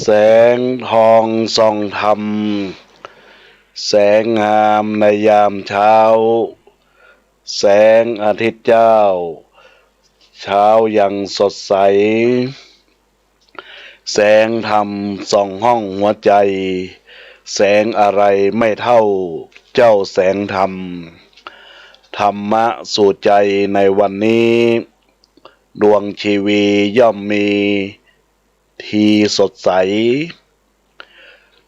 แสงทองส่องธรรมแสงงามในยามเช้าแสงอาทิตย์เจ้าเช้ายังสดใสแสงธรรมส่องห้องหัวใจแสงอะไรไม่เท่าเจ้าแสงธรรมธรรมะสู่ใจในวันนี้ดวงชีวีย่อมมีทีสดใส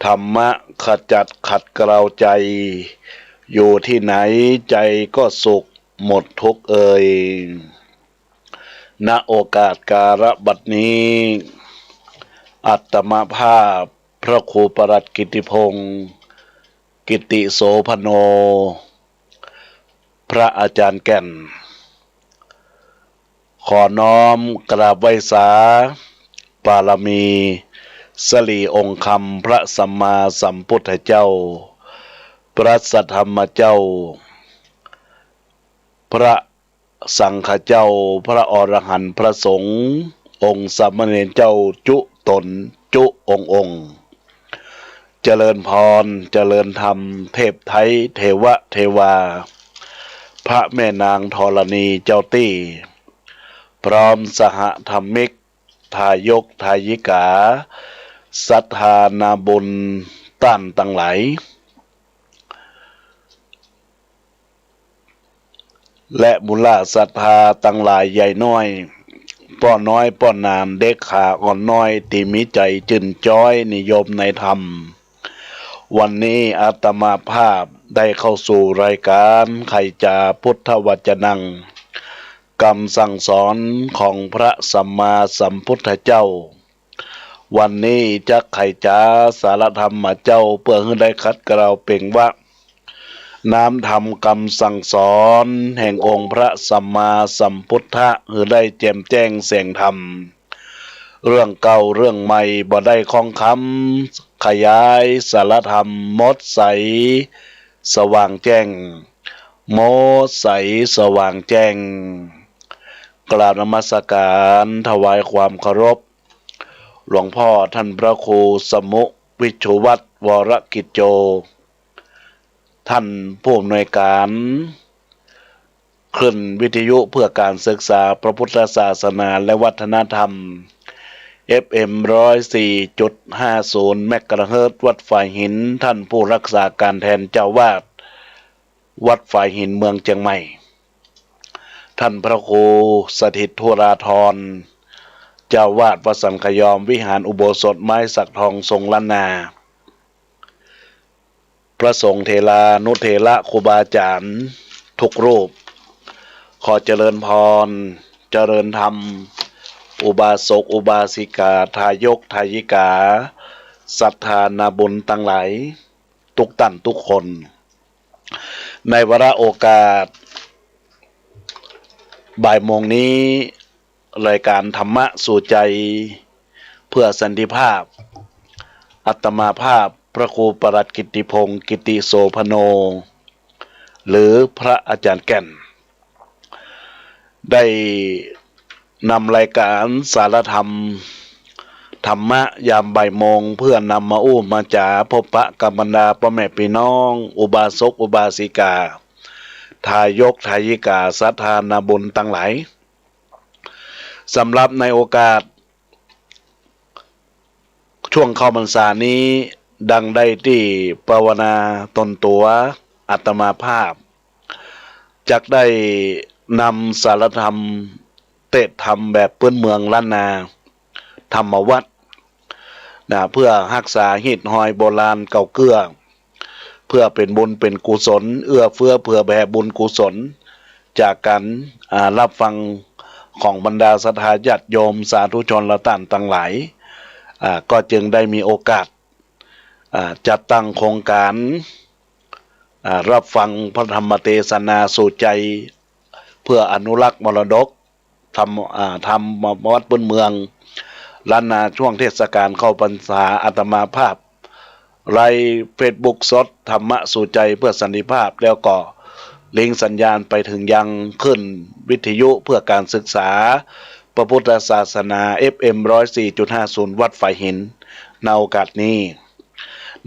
ธรรมะขจัดขัดเกลาใจอยู่ที่ไหนใจก็สุขหมดทุกข์เอ่ยณโอกาสการะบัดนี้อัตมภาพพระครูประหลัดกิติพงศ์กิติโสพโนพระอาจารย์แก่นขอน้อมกราบไหว้สาบารมีสลีองค์คำพระสัมมาสัมพุทธเจ้าพระสัทธรรมเจ้าพระสังฆเจ้าพระอรหันต์พระสงฆ์องค์สามเณรเจ้าจุตนจุองค์เจริญพรเจริญธรรมเทพไทยเทวะเทวาพระแม่นางธรณีเจ้าตี้พร้อมสหธรรมิกทายกทายิกาศรัทธานาบุญต้านตั้งหลายและบุญละศรัทธาตั้งหลายใหญ่น้อยป้อน้อยป้อนามเด็กขาอ่อนน้อยที่มีใจจื่นจ้อยนิยมในธรรมวันนี้อาตมาภาพได้เข้าสู่รายการไขจาพุทธวจนังคำสั่งสอนของพระสัมมาสัมพุทธเจ้าวันนี้จะไขจาสารธรรมมาเจ้าเพื่อให้ได้คัดกล่าวเป่งว่าน้ำธรรมคำสั่งสอนแห่งองค์พระสัมมาสัมพุทธะให้ได้แจ่มแจ้งแสงธรรมเรื่องเก่าเรื่องใหม่บ่ได้คองคำขยายสารธรรมมดใสสว่างแจ้งโมดใสสว่างแจ้งกราบนมัสการถวายความเคารพหลวงพ่อท่านพระครูสมุวิชุวัฒน์วรกิจโจท่านผู้อำนวยการขึ้นวิทยุเพื่อการศึกษาพระพุทธศาสนาและวัฒนธรรม FM 104.50 เมกะเฮิรตซ์วัดฝ่ายหินท่านผู้รักษาการแทนเจ้าวาดวัดฝ่ายหินเมืองเชียงใหม่ท่านพระครูสถิตธุราธรเจ้าวาดวัดสันขยอมวิหารอุโบสถไม้สักทองทรงล้านนาพระสงฆ์เถรานุเถระครูบาอาจารย์ทุกรูปขอเจริญพรเจริญธรรมอุบาสกอุบาสิกาทายกทายิกาศรัทธานาบุญตั้งหลายทุกท่านทุกคนในวาระโอกาสบ่ายโมงนี้รายการธรรมะสู่ใจเพื่อสันติภาพอัตมาภาพพระครูประหลัดกิติพงศ์กิติโสพโนหรือพระอาจารย์แก่นได้นำรายการสารธรรม ธรรมะยามบ่ายโมงเพื่อนำมาอู้มาจ๋าพบปะกับบรรดาพ่อแม่พี่น้องอุบาสกอุบาสิกาทายกทายิกาศรัทธานาบุญตั้งหลายสำหรับในโอกาสช่วงเข้าพรรษานี้ดังได้ที่ภาวนาตนตัวอัตมาภาพจักได้นำสารธรรมเตะธรรมแบบพื้นเมืองล้านนาธรรมวัดเพื่อรักษาหิตหอยโบราณเก่าเกื้อเพื่อเป็นบุญเป็นกุศลเอื้อเฟื้อเผื่อแผ่บุญกุศลจากการรับฟังของบรรดาศรัทธาญาติโยมสาธุชนและท่านทั้งหลายก็จึงได้มีโอกาสจัดตั้งโครงการรับฟังพระธรรมเทศนาสู่ใจเพื่ออนุรักษ์มรดกทำวัดพื้นเมืองล้านนาช่วงเทศกาลเข้าพรรษาอาตมาภาพไลฟ์เฟซบุ๊กสดธรรมะสู่ใจเพื่อสันติภาพแล้วก็ลิงก์สัญญาณไปถึงยังขึ้นวิทยุเพื่อการศึกษาพระพุทธศาสนา FM 104.50 วัดไฟหินในโอกาสนี้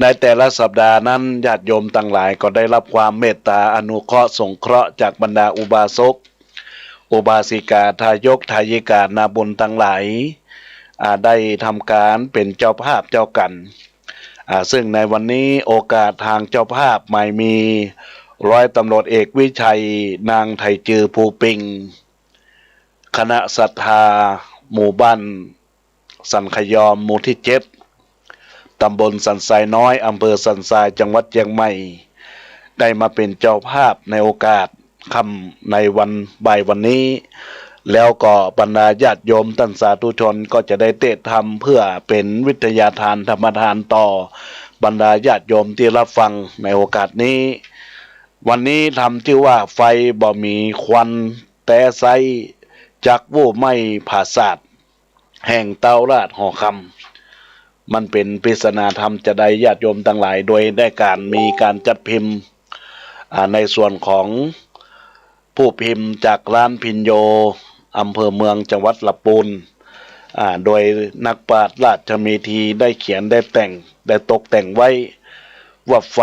ในแต่ละสัปดาห์นั้นญาติโยมทั้งหลายก็ได้รับความเมตตาอนุเคราะห์สงเคราะห์จากบรรดาอุบาสกอุบาสิกาทายกทายิกานาบุญทั้งหลายได้ทำการเป็นเจ้าภาพเจ้ากันซึ่งในวันนี้โอกาสทางเจ้าภาพไม่มีร้อยตำรวจเอกวิชัยนางไทจือภูปิงคณะศรัทธาหมู่บ้านสันขยอมหมู่ที่7ตำบลสันทรายน้อยอำเภอสันทรายจังหวัดเชียงใหม่ได้มาเป็นเจ้าภาพในโอกาสค่ำในวันบ่ายวันนี้แล้วก็บรรดาญาติโยมท่านสาธุชนก็จะได้เทศธรรมเพื่อเป็นวิทยาทานธรรมทานต่อบรรดาญาติโยมที่รับฟังในโอกาสนี้วันนี้ทำชื่อว่าไฟบ่มีควันแต่ไซจักวู้ไม่ผาศาสตร์แห่งเตาราดห่อคำมันเป็นปริศนาธรรมจะได้ญาติโยมทั้งหลายโดยได้มีการจัดพิมพ์ในส่วนของผู้พิมพ์จากร้านพินโยอำเภอเมืองจังหวัดลำพูนโดยนักปราชญ์ราชเมธีได้เขียนได้แต่งได้ตกแต่งไว้ว่าไฟ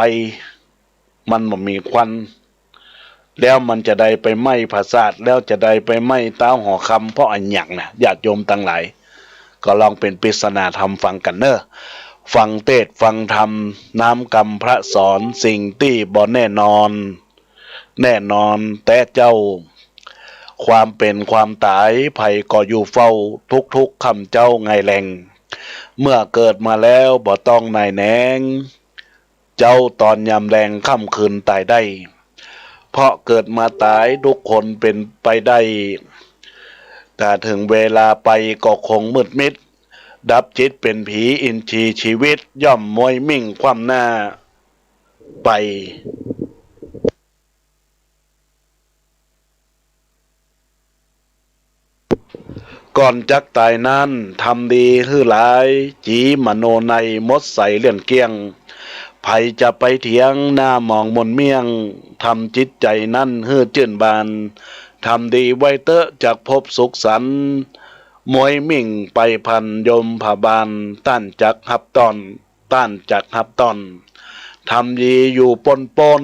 มันบ่มีควันแล้วมันจะได้ไปไหม้ผาศาสตร์แล้วจะได้ไปไหม้เต้าห่อคำเพราะอันหยังนะญาติโยมทั้งหลายก็ลองเป็นปริศนาธรรมฟังกันเนอะฟังเทศฟังธรรมน้ำกรรมพระสอนสิ่งที่บ่แน่นอนแต่เจ้าความเป็นความตายภัยก็อยู่เฝ้าทุกคำเจ้าไงแรงเมื่อเกิดมาแล้วบ่ต้องนายแหนงเจ้าตอนยามแรงค่ำคืนตายได้เพราะเกิดมาตายทุกคนเป็นไปได้แต่ถึงเวลาไปก็คงมืดมิดดับจิตเป็นผีอินทรีชีวิตย่อมมวยมิ่งความหน้าไปก่อนจักตายนั้นทำดีฮื้อหลายจีมโนในมดใสเลื่อนเกี้ยงไผจะไปเถียงหน้ามองมนเมียงทำจิตใจนั้นฮื้อจื่นบานทำดีไว้เตอะจากพบสุขสันต์มวยมิ่งไปพันยมผาบานต้านจักหับตอนทำดีอยู่ปน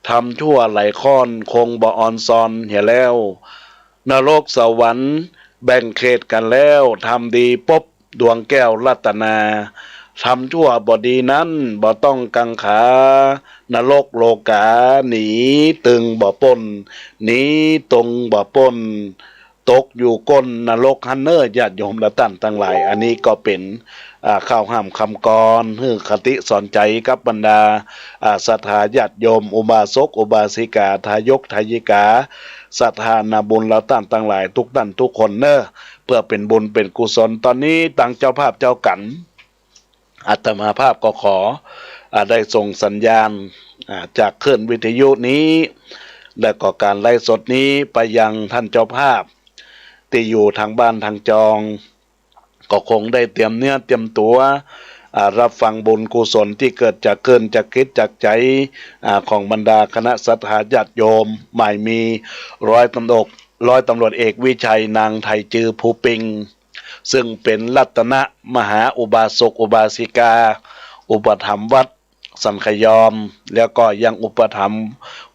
ทำชั่วไหลค้อนคงบ่อ่อนซอนเหี่ยแล้วนรกสวรรค์แบ่งเขตกันแล้วทำดีปบดวงแก้วรัตนาทำชั่วบ่ดีนั้นบ่ต้องกังขานรกโลกาหนีตึงบ่ปนหนีตรงบ่ปนตกอยู่ก้นนรกฮันเนอร์ญาติโยมและท่านทั้งหลายอันนี้ก็เป็นข้าวห้ามคำกรฮือคติสอนใจกับบรรดาศรัทธาญาติโยมอุบาสกอุบาสิกาทายกทายิกาศรัทธานาบุญและท่านทั้งหลายทุกท่านทุกคนเนอะเพื่อเป็นบุญเป็นกุศลตอนนี้ตั้งเจ้าภาพเจ้ากันอาตมาภาพก็ขอได้ส่งสัญญาณจากเครื่องวิทยุนี้และก็การไลฟ์สดนี้ไปยังท่านเจ้าภาพที่อยู่ทางบ้านทางจองก็คงได้เตรียมเนื้อเตรียมตัวรับฟังบุญกุศลที่เกิดจากเกินจากคิดจากใจของบรรดาคณะศรัทธาญาติโยมหมายมีร้อยตำรวจเอกวิชัยนางไทจือภูปิง ซึ่งเป็นรัตนมหาอุบาสกอุบาสิกาอุปถัมภ์วัดสันขยอมแล้วก็ยังอุปถัมภ์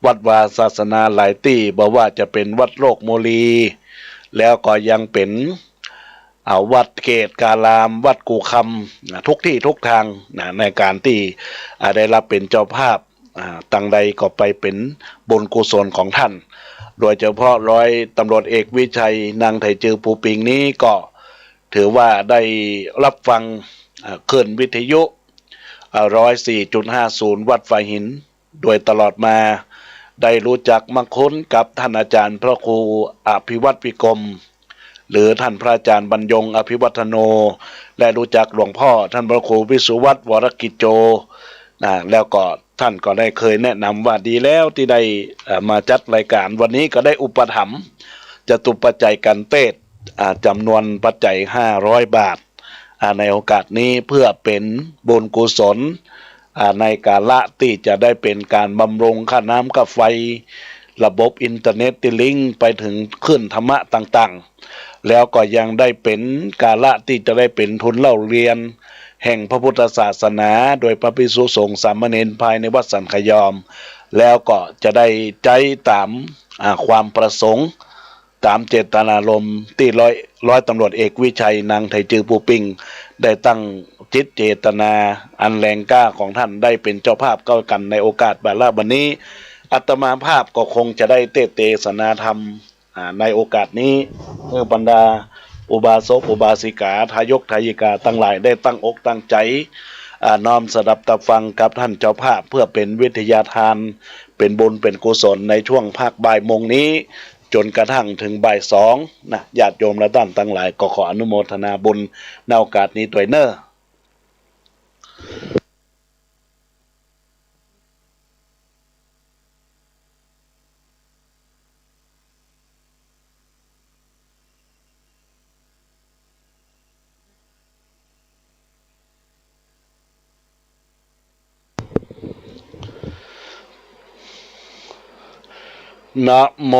วัดวาศาสนาหลายที่บอกว่าจะเป็นวัดโลกโมลีแล้วก็ยังเป็นวัดเกตกาลามวัดกูคำทุกที่ทุกทางในการที่ได้รับเป็นเจ้าภาพตั้งใดก็ไปเป็นบุญกุศลของท่านโดยเฉพาะร้อยตำรวจเอกวิชัยนางไถจือปูปิงนี้ก็ถือว่าได้รับฟังคลื่นวิทยุ104.50 วัดฝ่ายหินโดยตลอดมาได้รู้จักมังคุดกับท่านอาจารย์พระครูอภิวัตวิกรมหรือท่านพระอาจารย์บรรยงอภิวัฒโนและรู้จักหลวงพ่อท่านพระครูวิสุวัตรวรกิจโจแล้วก็ท่านก็ได้เคยแนะนำว่าดีแล้วที่ได้มาจัดรายการวันนี้ก็ได้อุปถัมภ์จตุปัจจัยกันเทศจำนวนปัจจัย500 บาทในโอกาสนี้เพื่อเป็นบุญกุศลในกาละที่จะได้เป็นการบำรุงค่าน้ำค่าไฟระบบอินเทอร์เน็ตที่ลิงก์ไปถึงขึ้นธรรมะต่างๆแล้วก็ยังได้เป็นกาละที่จะได้เป็นทุนเล่าเรียนแห่งพระพุทธศาสนาโดยพระภิกษุสงฆ์สามเณรภายในวัดสันขยอมแล้วก็จะได้ใจตามความประสงค์ตามเจตนารมณ์ที่ร้อยตำรวจเอกวิชัยนางไถจือปูปิงได้ตั้งจิตเจตนาอันแรงกล้าของท่านได้เป็นเจ้าภาพก็กันในโอกาสบาลาบันนี้อาตมาภาพก็คงจะได้เทศนาธรรมในโอกาสนี้เมื่อบรรดาอุบาสกอุบาสิกาทายกทายิกาตั้งหลายได้ตั้งอกตั้งใจน้อมสดับตับฟังกับท่านเจ้าภาพเพื่อเป็นวิทยาทานเป็นบุญเป็นกุศลในช่วงภาคบ่ายโมงนี้จนกระทั่งถึงบ่าย2ญาติโยมและท่านทั้งหลายก็ขออนุโมทนาบุญในโอกาสนี้ด้วยเนอะนะโม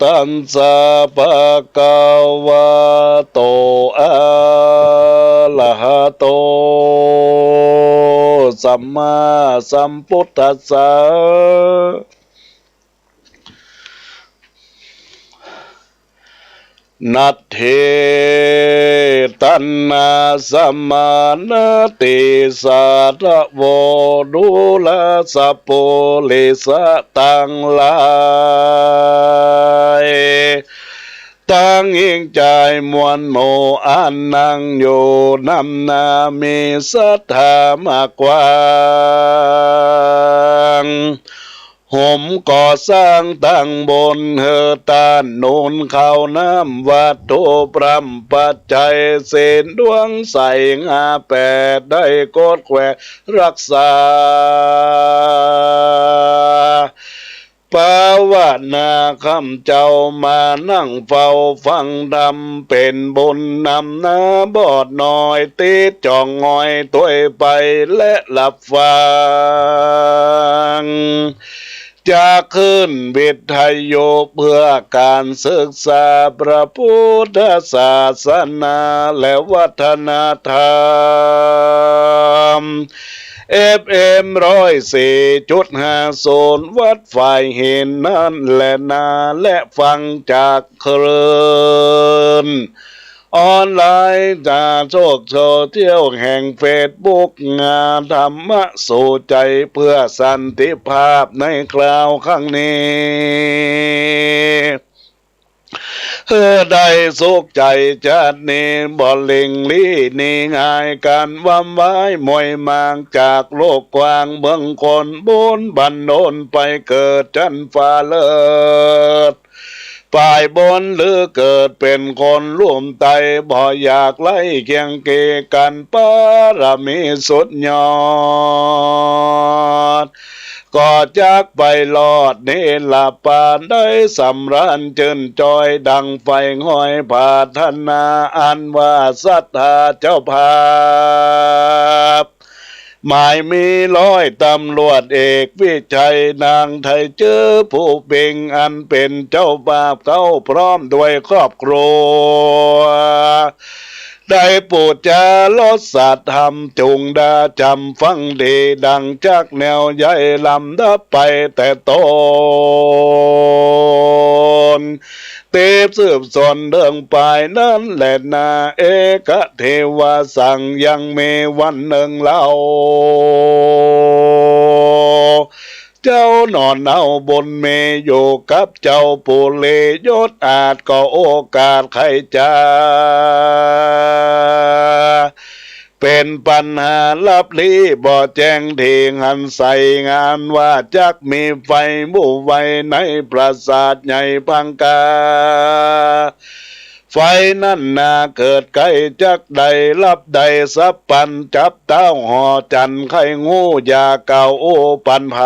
ตัสสะภะคะวะโตอะระหะโตสัมมาสัมพุทธัสสะนัตเถตันนาสัมมานาติสาระโวดุลาสัพโพลิสะตังลายตั้งยิ่งใจมวลโมอันนั่งอยู่นำนามีศรัทธามากกว่าห่มก่อสร้างตั้งบนเฮตานโนนเขาน้ำวัตถุพรำปัจจัยเศษดวงใสงาแปดได้กดแควรักษาภาวนาคำเจ้ามานั่งเฝ้าฟังดำเป็นบุญนำนาบอดน้อยติดจ่องงอยตัวไปและหลับฟังจะขึ้นวิทยุเพื่อการศึกษาพระพุทธศาสนาและวัฒนธรรมFM 104.50วัดฝ่ายเห็นนั่นและนาและฟังจากคลื่นออนไลน์จากโซเชียลแห่งเฟซบุ๊กงานธรรมะสู่ใจเพื่อสันติภาพในคราวข้างนี้ได้สุขใจจัดนี้บ่ลิงลี่นี่ง่ายการวำไว้มวยมางจากโลกกว้างเบื้องคนบุญบันโนนไปเกิดจันฟ้าเลิศฝ่ายบนหรือเกิดเป็นคนร่วมไตบ่อยากไล่เคียงเกกันปารมีสุดยอดก็จากไปลอดเนลาปานได้สำราญเจินจอยดังไฟห้อยผาธนาอันว่าศรัทธาเจ้าภาพ หมายมีร้อยตำรวจเอกวิชัยนางไทยเจอผู้เบ่งอันเป็นเจ้าบาปเขาพร้อมด้วยครอบครัวได้โปรดจาลดสัตธรรมจงดาจำฟังดีดังจากแนวใหญ่ลำดับไปแต่ต้นเตบสืบสนเรื่องไปนั้นแหละนาเอกเทวาสั่งยังมีวันหนึ่งเล่าเจ้านอนเอาบนเมอยู่กับเจ้าปุเลยศอาจก็โอกาสใครจะเป็นปัญหาลับลี้บ่แจ้งทีงันใส่งานว่าจักมีไฟบุไว้ในปราสาทใหญ่พังกาไฟนั่นนาเกิดไกลจักใดรับใดสับปันจับเต้าห่อจันไข่งูยาเก่าโอปันไผ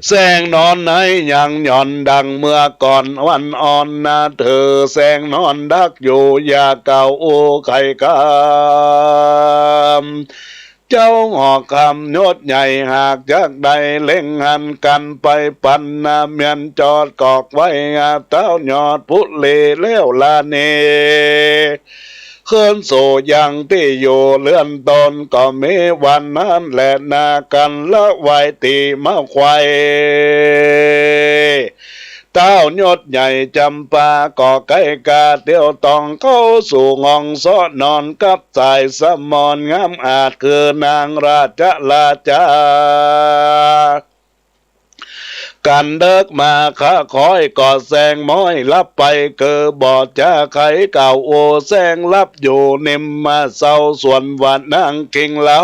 แสงนอนไหนยังหย่อนดังเมื่อก่อนวันอ่อนนาเธอแสงนอนดักอยู่ยาเก่าโอไข่กามเจ้าหอกคำยศใหญ่หากจากใดเล่งหันกันไปปันนาเมียนจอดกอกไว้เต้ายอดพุเลเลี้ยวลาเนเคลื่อนโซยังที่อยู่เลื่อนตนก็มีวันนั้นแหละนากันละไว้ตีมาควายเต้ายศใหญ่จำปาก่อไก่กาเตียวตองเข้าสู่งองซ้อนอนกับสายสมอนงามอาจคือนางราชลาจากันเดิกมาข้าคอยก่อแสงม้อยรับไปเกอบอดจะไขเก่าโอแสงรับอยู่นิมมาเศร้าส่วนวันนางคิงเล่า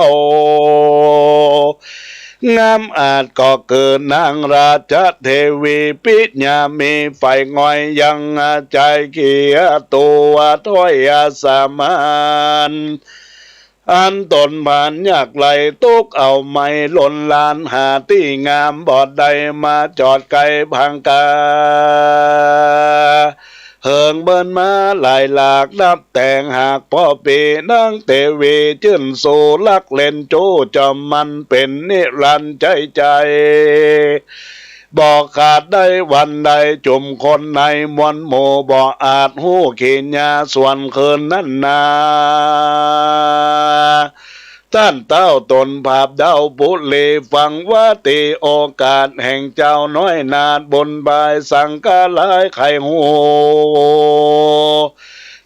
งามอาจก็เกินนางราชเทวีปิญญามีไฟง่อยยังใจเกียตัวถ้อยสามานอันตนผ่านยากไหลตุกเอาไม่หล่นลานหาที่งามบอดใดมาจอดไกลพังกาเฮิงเบิ้นมาหลายหลากนับแต่งหากพ่อปีนั่งเตวีจื่นโซลักเล่นโจจอมมันเป็นนิรันดร์ใจบอกขาดได้วันใดจุ่มคนในมวลโมบอกอาจหู้ขีญาส่วนคืนนั้นนาท่านเต้าตนภาพเดาบุเลฟังว่าตีโอกาสแห่งเจ้าน้อยนาดบนบายสังกาลายไข่หู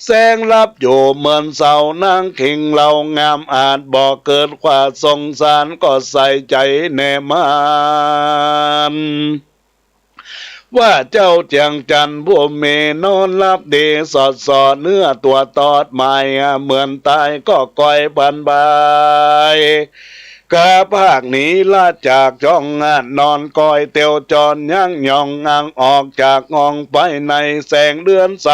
แสงรับอยู่เหมือนเสานางคิงเรางามอาจบอกเกิดความสงสารก็ใส่ใจแน่มันว่าเจ้าเจียงจันผู้เมนอนรับดีสอดสอดเนื้อตัวตอดหมายเหมือนตายก็ก่อยบันบายกะภาคนี้ลาจากจ้องงานนอนคอยเตียวจรยั่งยองงางออกจากงองไปในแสงเดือนใส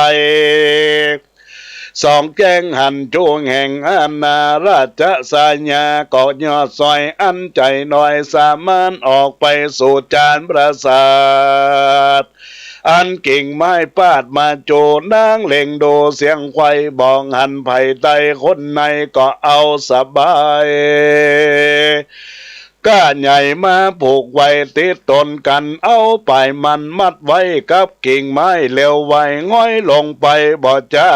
สองแจ้งหันจวงแห่งอาณาราชสายญาก็ยอดซอยอันใจหน่อยสามารถออกไปสู่จานปราสาทอันกิ่งไม้ปาดมาโจนางเล่งโดเสียงควายบองหันไผ่ไตคนในก็เอาสบายก้าใหญ่มาผูกไว้ติดตนกันเอาไปมันมัดไว้กับกิ่งไม้เร็วไว้ง่อยลงไปบ่จ้า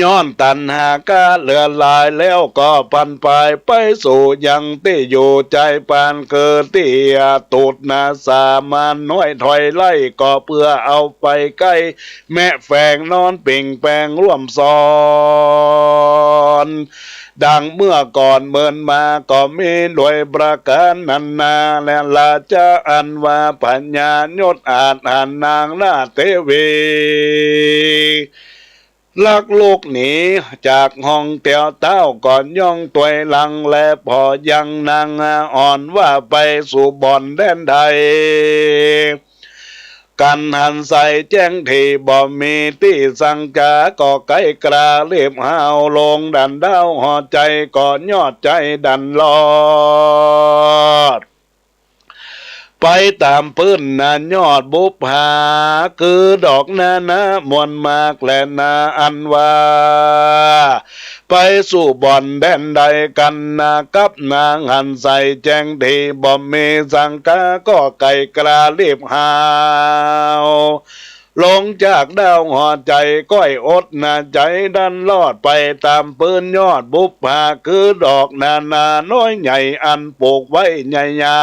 ย้อนตันหากาเลือลายแล้วก็ปันไปไปสู่ยังที่อยู่ใจปานเกิดที่ตูดนาสามานน้อยถอยไล่ก็เพื่อเอาไปใกล้แม่แฝงนอนปิ่งแปงร่วมซ้อนดังเมื่อก่อนเมินมาก็มีด้วยประการนันนาและลาจาอันว่าปัญญายศอาจอ่านนางนาเทวีลักลูกหนีจากห้องเตียวเต้าก่อนย่องตัวหลังและพอยังนางอ่อนว่าไปสู่บ่อนแดนใดกันหันใส่แจ้งที่บ่มีที่สังกาก็ไกลกราเรียบหาวลงดันดาวหอใจก่อนยอดใจดันลอด ไปตามพื้นนายอดบุพาคือดอกนานามวนมากและนาอันว่าไปสู่บ่อนแดนใดกันนากับนางหันใส่แจงทีบ่มีสังกาก็ไก่กระรีบหาวลงจากดาวหัวใจก้อยอดนาใจดันลอดไปตามปืนยอดบุพาคือดอกนานาน้อยใหญ่อันปลูกไว้ใหญ่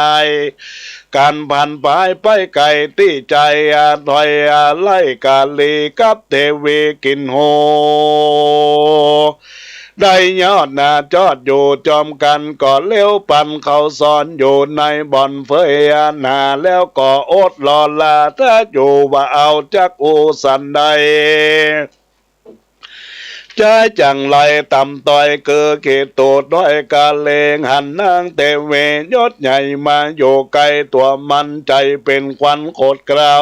ๆการผ่านไปไปไก่ที่ใจถอยไล่กาลีกับเทวีกินโฮได้ยอดนาจอดอยู่จอมกันก็เลี้ยวปั่นเขาซ้อนอยู่ในบ่อนเฟยนาแล้วก็อดรอลาถ้าอยู่ว่าเอาจักอูสันใดใจจังไรต่ำต้อยเกือเกตโตด้อยกาเลงหันนางเตเวยศใหญ่มาอยู่ไกลตัวมันใจเป็นควันโคตรเกลา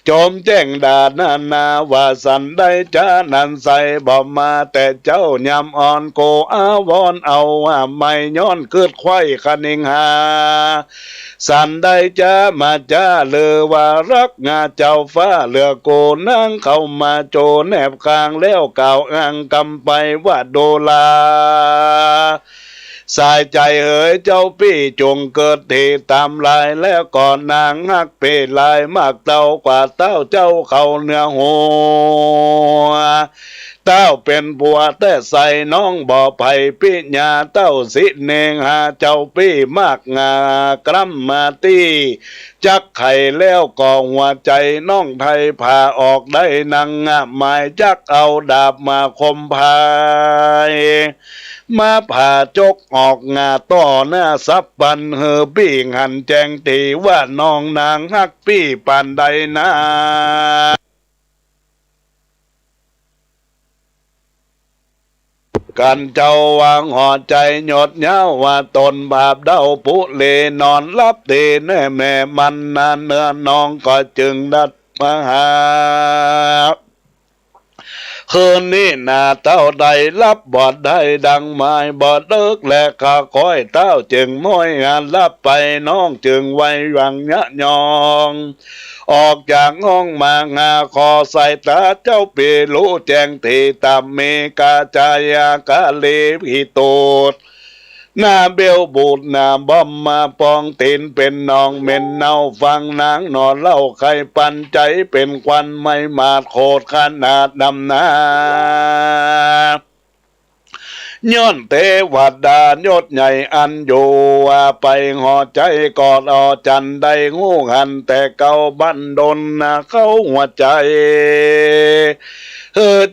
จมแจ้งดานานาว่าสันได้จ้านันใส่บ่มาแต่เจ้ายำอ่อนโกอาวอนเอาว่าไม่ย้อนเกิดไข่คณิงหาสันได้จ้ามาจ้าเลือว่ารักงาเจ้าฟ้าเลือโกนั่งเข้ามาโจแนบคางแล้วเก่าอ้างกำไปว่าโดลาสายใจเอ๋ยเจ้าพี่จงเกิดที่ตามลายแล้วก่อนนางฮักเปลายมากเต้ากว่าเต้าเจ้าเขาเนื้อหัวเต้าเป็นผัวแต่ใส่น้องบ่อไผ่ปิญาเต้าสิเนงหาเจ้าพี่มากงากรัมมาตีจักไข่แล้วก่อหัวใจน้องไทยพาออกได้นางหมายจักเอาดาบมาคมพายมาผ่าจกออกงาต่อหน้าซับปันเฮอบี้หันแจงตีว่าน้องนางฮักพี่ปานใดนากันเจ้าวางห่อใจหยดเย้าว่าตนบาปเดาปุเลนอนรับตีแน่แม่มันนานเนื้อน้องก็จึงดัดมาหาคืนนี้นาเต้าใดรับบอดได้ดังไม้บอดเลิกและข้าคอยเต้าจึงม้อยงานรับไปน้องจึงไว้วังยะยองออกจากห้องมางาคอใส่ตาเจ้าปีรู้แจ้งทีตามเมกาจายากาเลพิโตดหน้าเบลบูดหน้าบอมมาปองตีนเป็นนองเม่นเนาฟังนางนอนเล่าใครปันใจเป็นควันไม่มาดโคตรขนาดดำนาย้อนเทวดายศใหญ่อันอยู่ไปห่อใจกอดอจันได้งูหันแต่เก่าบันดนเข้าหัวใจ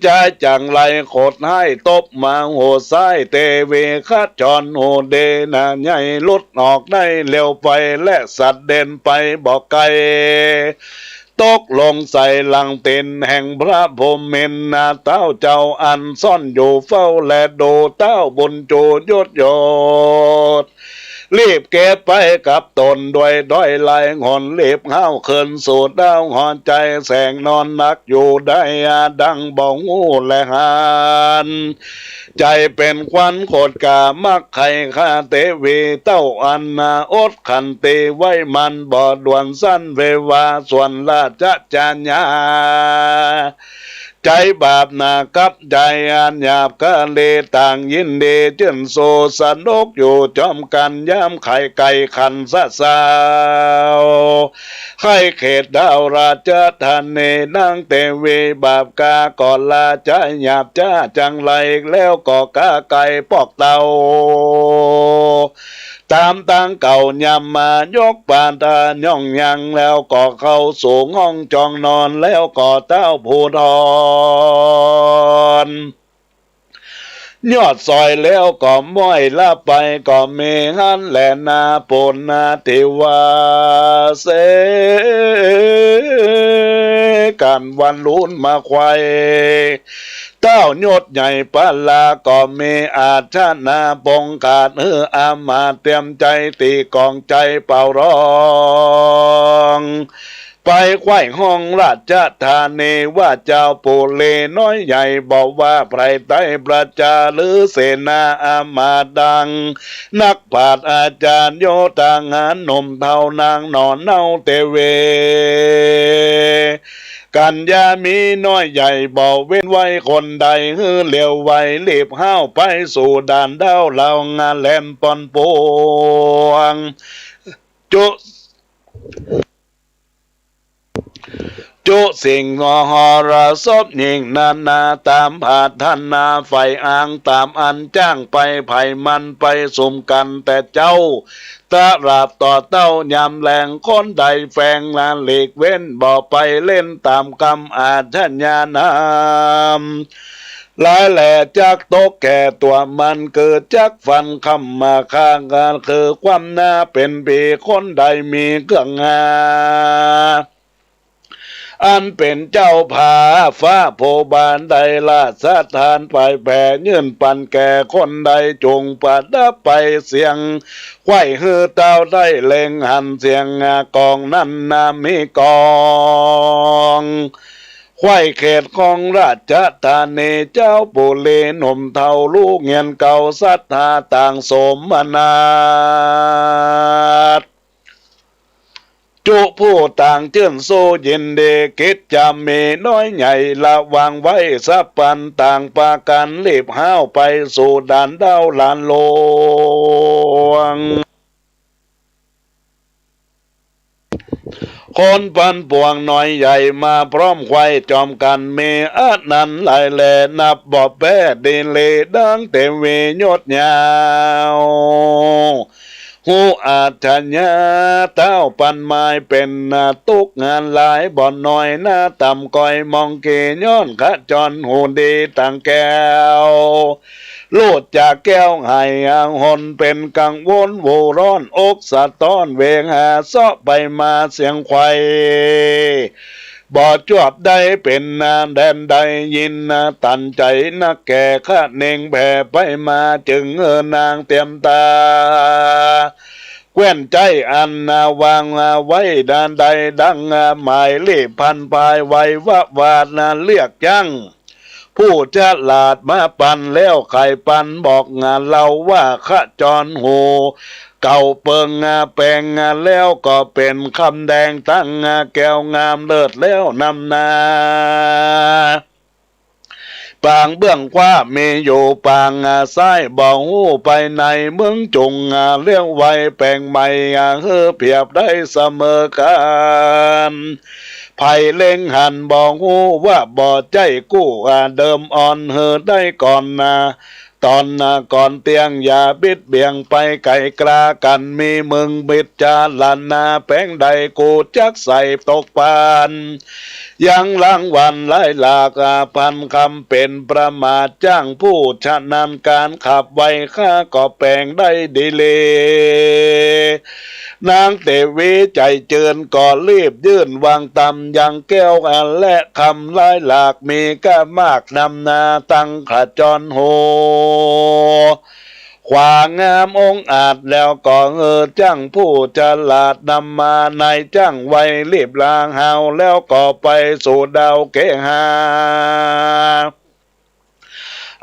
ใจจังไรโคตรให้ตบมาโหซ้ายเตเวคัดจรโหเดนาใหญ่ลุดออกได้เร็วไปและสัตว์เด่นไปบอกไกลตกลงใส่หลังเต็นแห่งพระพรหมเมนนาเต้าเจ้าอันซ่อนอยู่เฝ้าและดูเต้าบนโจยศยศรีบเก็บไปกับตนด้วยด้อยลายหอนรีบห้าวเขินสูดดาวหอนใจแสงนอนนักอยู่ได้ดังบ่องงูและหานใจเป็นควันโคตรกามักไข่คาเตวีเต้าอันนาอดขันตีไว้มันบ่ด่วนสั้นเววาส่วนราชจาญาใจบาปนากับใจอันหยาบกะเลต่างยินดีจื่นโซสนุกอยู่จอมกันย้ำไข่ไก่ขันสะสาวไข่เขตดาวราชธานีนางเตวีบาปกาก่อนลาใจหยาบจ้าจังไรแล้วก็กาไก่ปอกเตาตามตังเก่ายำมายกปานตาย่องยังแล้วก็เข้าสู่ห้องจองนอนแล้วก็เต้าผู้ทอนยอดซอยแล้วก็ม้อยลาไปก็เมหันแลนาปนนาติวาเสกันวันลุ้นมาควายเต้ายศใหญ่ปาลาก็มีอาชนาปงกาดอามาเตรียมใจตีกองใจเป่าร้อง ไปไขว้ห้องราชธานีว่าเจ้าปู่เลน้อยใหญ่บอกว่าไพรไต้ประจาหรือเสนาอามาตย์ดังนักปราชญ์อาจารย์โยธาหารหนุ่มเท่านางนอนเน่าเตเวกัญญามีน้อยใหญ่บอกเว้นไว้คนใดฮือเหลียวไว้รีบห้าวไปสู่ด่านเด้าเหล่างานแหลมปอนปวงจุสิ่งหอรสพยิ่งนานาตามผาท่านนาไฟอ่างตามอันจ้างไปไผ่มันไปสมกันแต่เจ้าตราบต่อเต้ายำแหลงคนใดแฝงลานหลีกเว้นบ่ไปเล่นตามกรรมอาชัญญานามหลายแหล่จากโตแก่ตัวมันเกิดจากฟันคำมาข้างกันคือความหน้าเป็นปีคนใดมีเครื่องงาอันเป็นเจ้าผาฟ้าโพบานใดลาสถานไปแผ่ยื่นปันแก่คนใดจงประดับไปเสียงไขว้ฮือเต้าได้เล็งหันเสียงกองนั้นนามีกองไขว้เขตของราชธานีเจ้าปุเรหนุ่มเท่าลูกเงียนเก่าศรัทธาต่างสมนาถจุผู้ต่างเจื่อนโซยินเดกิจจำเมน้อยใหญ่ละวางไว้สับปันต่างปากันรีบห้าวไปสู่ด่านเด้าลานโลงคนปันปวงน้อยใหญ่มาพร้อมไข่จอมกันเมอานันหลายแหล่นับบ่แป้ดินเลดังเตเวยดยาวหูอาชัญญาเต้าปันไม้เป็นตุกงานหลายบ่อนน้อยหน้าต่ำก้อยมองเกย้อนขจรหูดีต่างแก้วโลดจากแก้วไห้อ่างหนเป็นกังวลโวร้อนอกสะต้อนเวงหาเสาะไปมาเสียงไข่บ่จวบได้เป็นแดนใดยินตันใจนักแก่ข้าเน่งแผ่ไปมาจึงนางเตรียมตาแกว้นใจอันวางไว้ด้านใดดังหมายเล่พันพายไว้วาดเลือกจังผู้ฉลาดมาปันแล้วไข่ปันบอกเราว่าขจรหูเก่าเปิงแปลงแล้วก็เป็นคำแดงตั้งแก้วงามเลิศแล้วนำนาปางเบื้องขวามีอยู่ปางซ้ายบ่หูไปในเมืองจงเลี้ยงไว้แปลงใหม่เฮือเพียบได้เสมอกันไผ่เล็งหันบ่หูว่าบ่ใจกู้เดิมอ่อนเฮือได้ก่อนตอนก่อนเตียงอย่าบิดเบี่ยงไปไกลกลากันมีมึงบิดจาลันแป้งใดกูจักใส่ตกปานยังรางวันไล่หลากพันคำเป็นประมาทจ้างผู้ชะนำการขับไว้ข้าก็แปลงได้ดีเลยนางเตวีใจเจิญก่อรีบยื่นวางตำยังแก้วและคำไล่หลากมีก็มากนำนาตั้งขจรโหขวางามองอาจแล้วก็จ้างผู้ฉลาดนำมาในจ้างไว้รีบลางหาวแล้วก็ไปสู่ดาวเกหา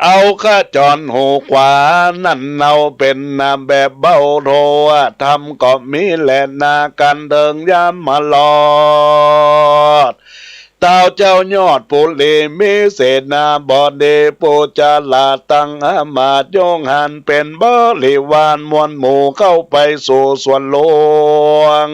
เอาข้าจรหูขวานั่นเอาเป็นแบบเบาโททำก็มีแหละนากันเดิงยามมาลอดเต้าเจ้ายอดปุรีมีเศษนาบอดเดปูจาลาตังอามาตยงหันเป็นบริวารมวลหมู่เข้าไปสู่ส่วนหลวง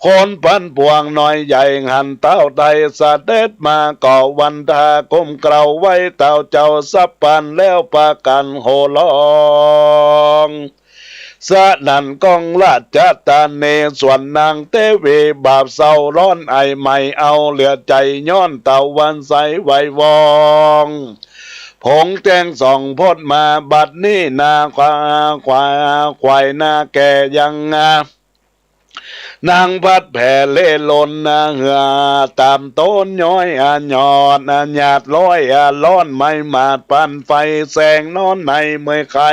คนพันพวงน้อยใหญ่หันเต้าใดสะเด็ดมาก่อวันทาก้มเกลาไว้เต้าเจ้าสับปันแล้วปากันโหลองสะนันกองราชตาเนส่วนนางเตวีบาปเศร้าร้อนไอไม่เอาเหลือใจย้อนเต่าวันใสไววองผงแจ้งส่องพดมาบัดนี้นาควายนาแก่ยัง นางพัดแผ่เล่ลนเหือตามต้นย้อยหยอดหยาดร้อยร้อนไม่มาดปันไฟแสงนอนในเมื่อใคร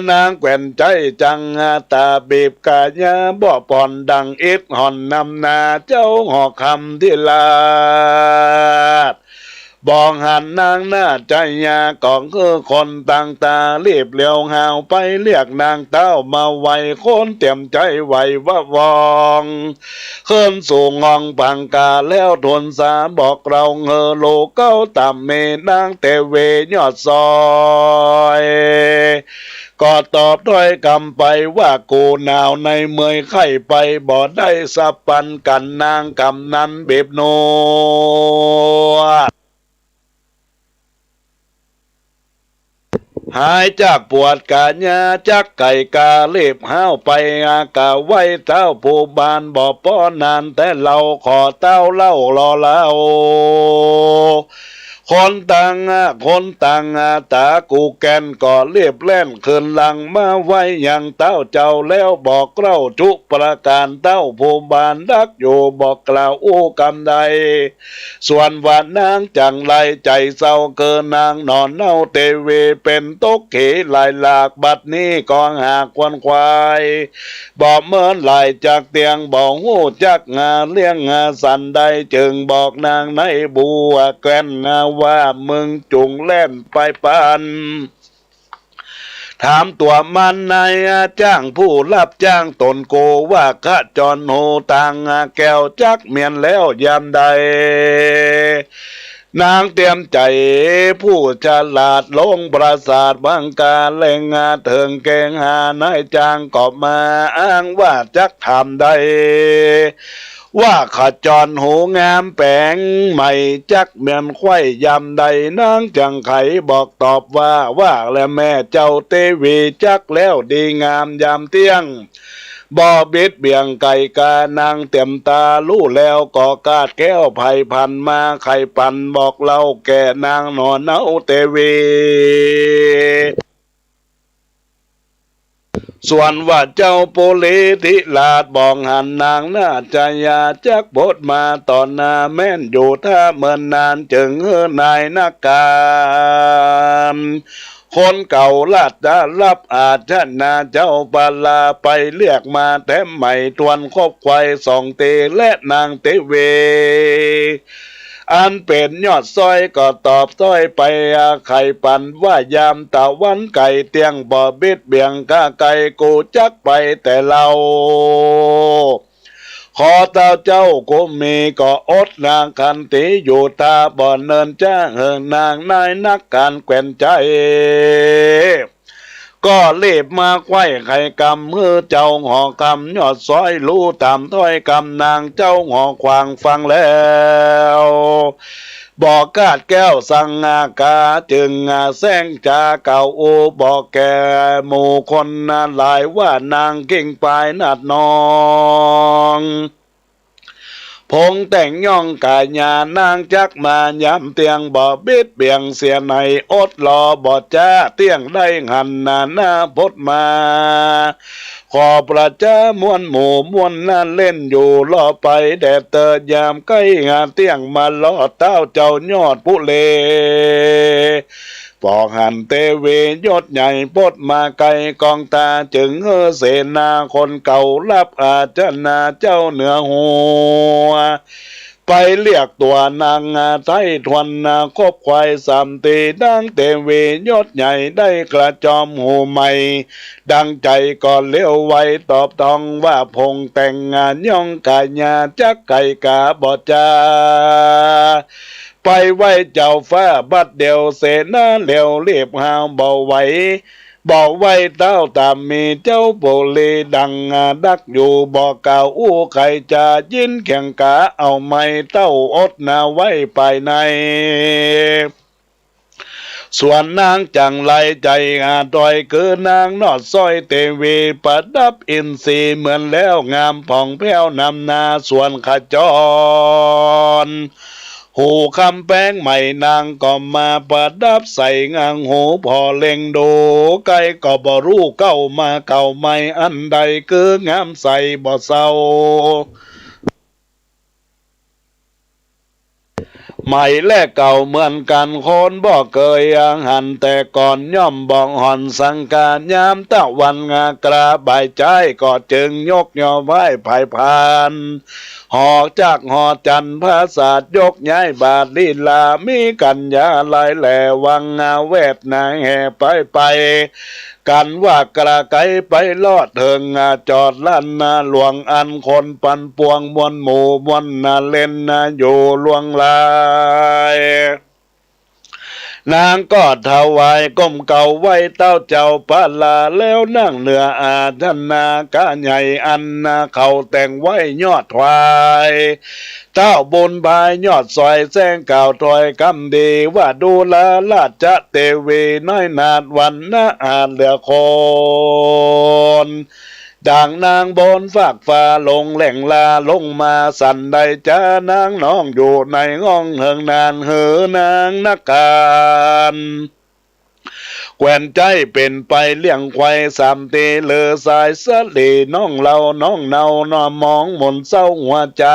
นางแก่นใจจังตาบีบกะยาบ่ปอนดังอิดห่อนนำนาเจ้าหอกคำที่ลาดบองหันนางหน้าใจยากองคือคนต่างตาเรียบเลี้ยวหาวไปเรียกนางเต้ามาไวคนเตรียมใจไวว่าวองเขินสู่งองปังกาแล้วทนสาบอกเราโลเก้าต่ำเมนางเตเวยอดซอยก็ตอบด้วยคำไปว่ากูหนาวในเมื่อยไข้ไปบ่ได้สับปันกันนางคำนั้นเบบโนหายจากปวดกาญาจักไก่กาเล็บห้าวไปอากาไว้เต้าผู้บานบ่ป้อนานแต่เราขอเต้าเล่ารอเล่าคนต่างตากูแกนก่อเรียบแล่นคืนหลังมาไว้อย่างเต้าเจ้าแล้วบอกเล่าทุกประการเต้าผู้บานดักอยู่บอกกล่าวอู้กำใดส่วนว่านางจังไรใจเศร้าเกินนางนอนเน่าเตเวเป็นตกเขลายหลากบัดนี้กองหากควนควายบอกเมินไหลจากเตียงบอกหูจักงาเลี้ยงงาสันใดจึงบอกนางในบัวแกนว่ามึงจุงเล่นไปปันถามตัวมันนายจ้างผู้รับจ้างตนโกว่าข้าจรโหต่างแก้วจักเมียนแล้วยามใดนางเตรียมใจผู้ฉลาดลงปราสาทบังกาเล่งเถิงเกงหานายจ้างก็มาอ้างว่าจักทำได้ว่าขจรหูงามแปลงใหม่จักเมียนไข่ยำใดนางจังไขบอกตอบว่าและแม่เจ้าเตวีจักแล้วดีงามยามเที่ยงบ่บิดเบี่ยงไก่กานางเต็มตาลู่แล้วก็กาดแก้วไผ่พันมาไข่ปันบอกเล่าแก่นางนอนเนาเตวีส่วนว่าเจ้าโปลิธิลาดบองหันนางน่าจะยาจักบทมาตอนนาแม่นอยู่ถ้าเมินนานจึงนายนักการคนเก่าลาดจะรับอาจนาเจ้าปลาไปเรียกมาแถมใหม่ทวนคบควายสองเตและนางเตเวอันเป็นยอดซอยก็ตอบซอยไปไข่ปันว่ายามตะวันไก่เตียงบ่บิดเบี่ยงกะไก่กูจักไปแต่เราขอเต้าเจ้ากูมีก็อดนางคันติอยู่ตาบ่อเนินจ้าเหิงนางนายนักการแกว่นใจก็เล็บมาไข่ไข่กำมือเจ้าหอกำยอดซอยรู้ตามถ้อยกำนางเจ้าหอควางฟังแล้วบอกกาดแก้วสังอากาจึงแสงจาเก่าโอบอกแก่หมู่คนหลายว่านางเก่งปลายนัดนองพงแต่งย่องกายญานางจักมาย้ำเตียงบ่บิดเบี่ยงเสียในอดรอบ่จ้าเตียงได้หันหน้าพดมาขอประจ้ามวนหมู่มวนนั่นเล่นอยู่รอไปแดดเตอยามใกล้งานเตียงมาลอดเต้าเจ้ายอดผู้เลปอกหันเตเวยศใหญ่ปดมาไกลกองตาจึงเสนาคนเก่ารับอาจนาเจ้าเหนือหัวไปเรียกตัวนางไทยทวนคบควายสามตีดังเตเวยศใหญ่ได้กระจอมหูใหม่ดังใจก่อนเลี้ยวไว้ตอบตองว่าพงแต่งงานย่องกายาจักไก่กาบอจาไปไว้เจ้าฟ้าบัดเดียวเสนาเหลวเรียบหาวเบาไหวบอกไว้เต้าตามมีเจ้าโปลีดังดักอยู่บอกเก่าอู้ใครจะยินแข่งกาเอาไม่เต้าอดนาไว้ภายในส่วนนางจังไรใจดอยคือนางนอดซ้อยเตวีประดับอินทรีเหมือนแล้วงามผ่องแผ้วนำนาส่วนขจร หูคำแป้งใหม่นางก็มาประดับใส่งางหูพอเล็งดูไกลก็บ่รู้เก้ามาเก่าไม่อันใดคืองามใส่บ่เศร้าใหม่และเก่าเหมือนกันคนบ่เคยยังหันแต่ก่อนย่อมบ่องห่อนสังการยามตะวันงากระบายใจก็จึงยกย่อไว้ภายพานหอกจากหอจันทร์ภาษายกย้ายบาทลีลามีกัญญาลายแหล่วังงาเวทนางแห่ไปกันว่ากระไกไปลอดเถิงจอดลั่นนาหลวงอันคนปันปวงมวลหมู่มวลนาเล่นนาอยู่ลวงลายนางก็ถวายก้มเก่าไว้เต้าเจ้าปาลาแล้วนั่งเหนืออาธนากะใหญ่อันนาเขาแต่งไว้ยอดถวายเต้าบนบายยอดซอยแซงเก่าถอยคำดีว่าดูแลราชเทวีน้อยนาดวันนาอาจเหลือคนดังนางบนฝากฟ้าลงแหล่งลาลงมาสันใดจ้านางน้องอยู่ในห้องเฮิงนานเหือนางนักการแกวนใจเป็นไปเลี้ยงควายสามตีเลอสายสะลีน้องเราน้องเนานอมองหมนเศร้าหัวใจ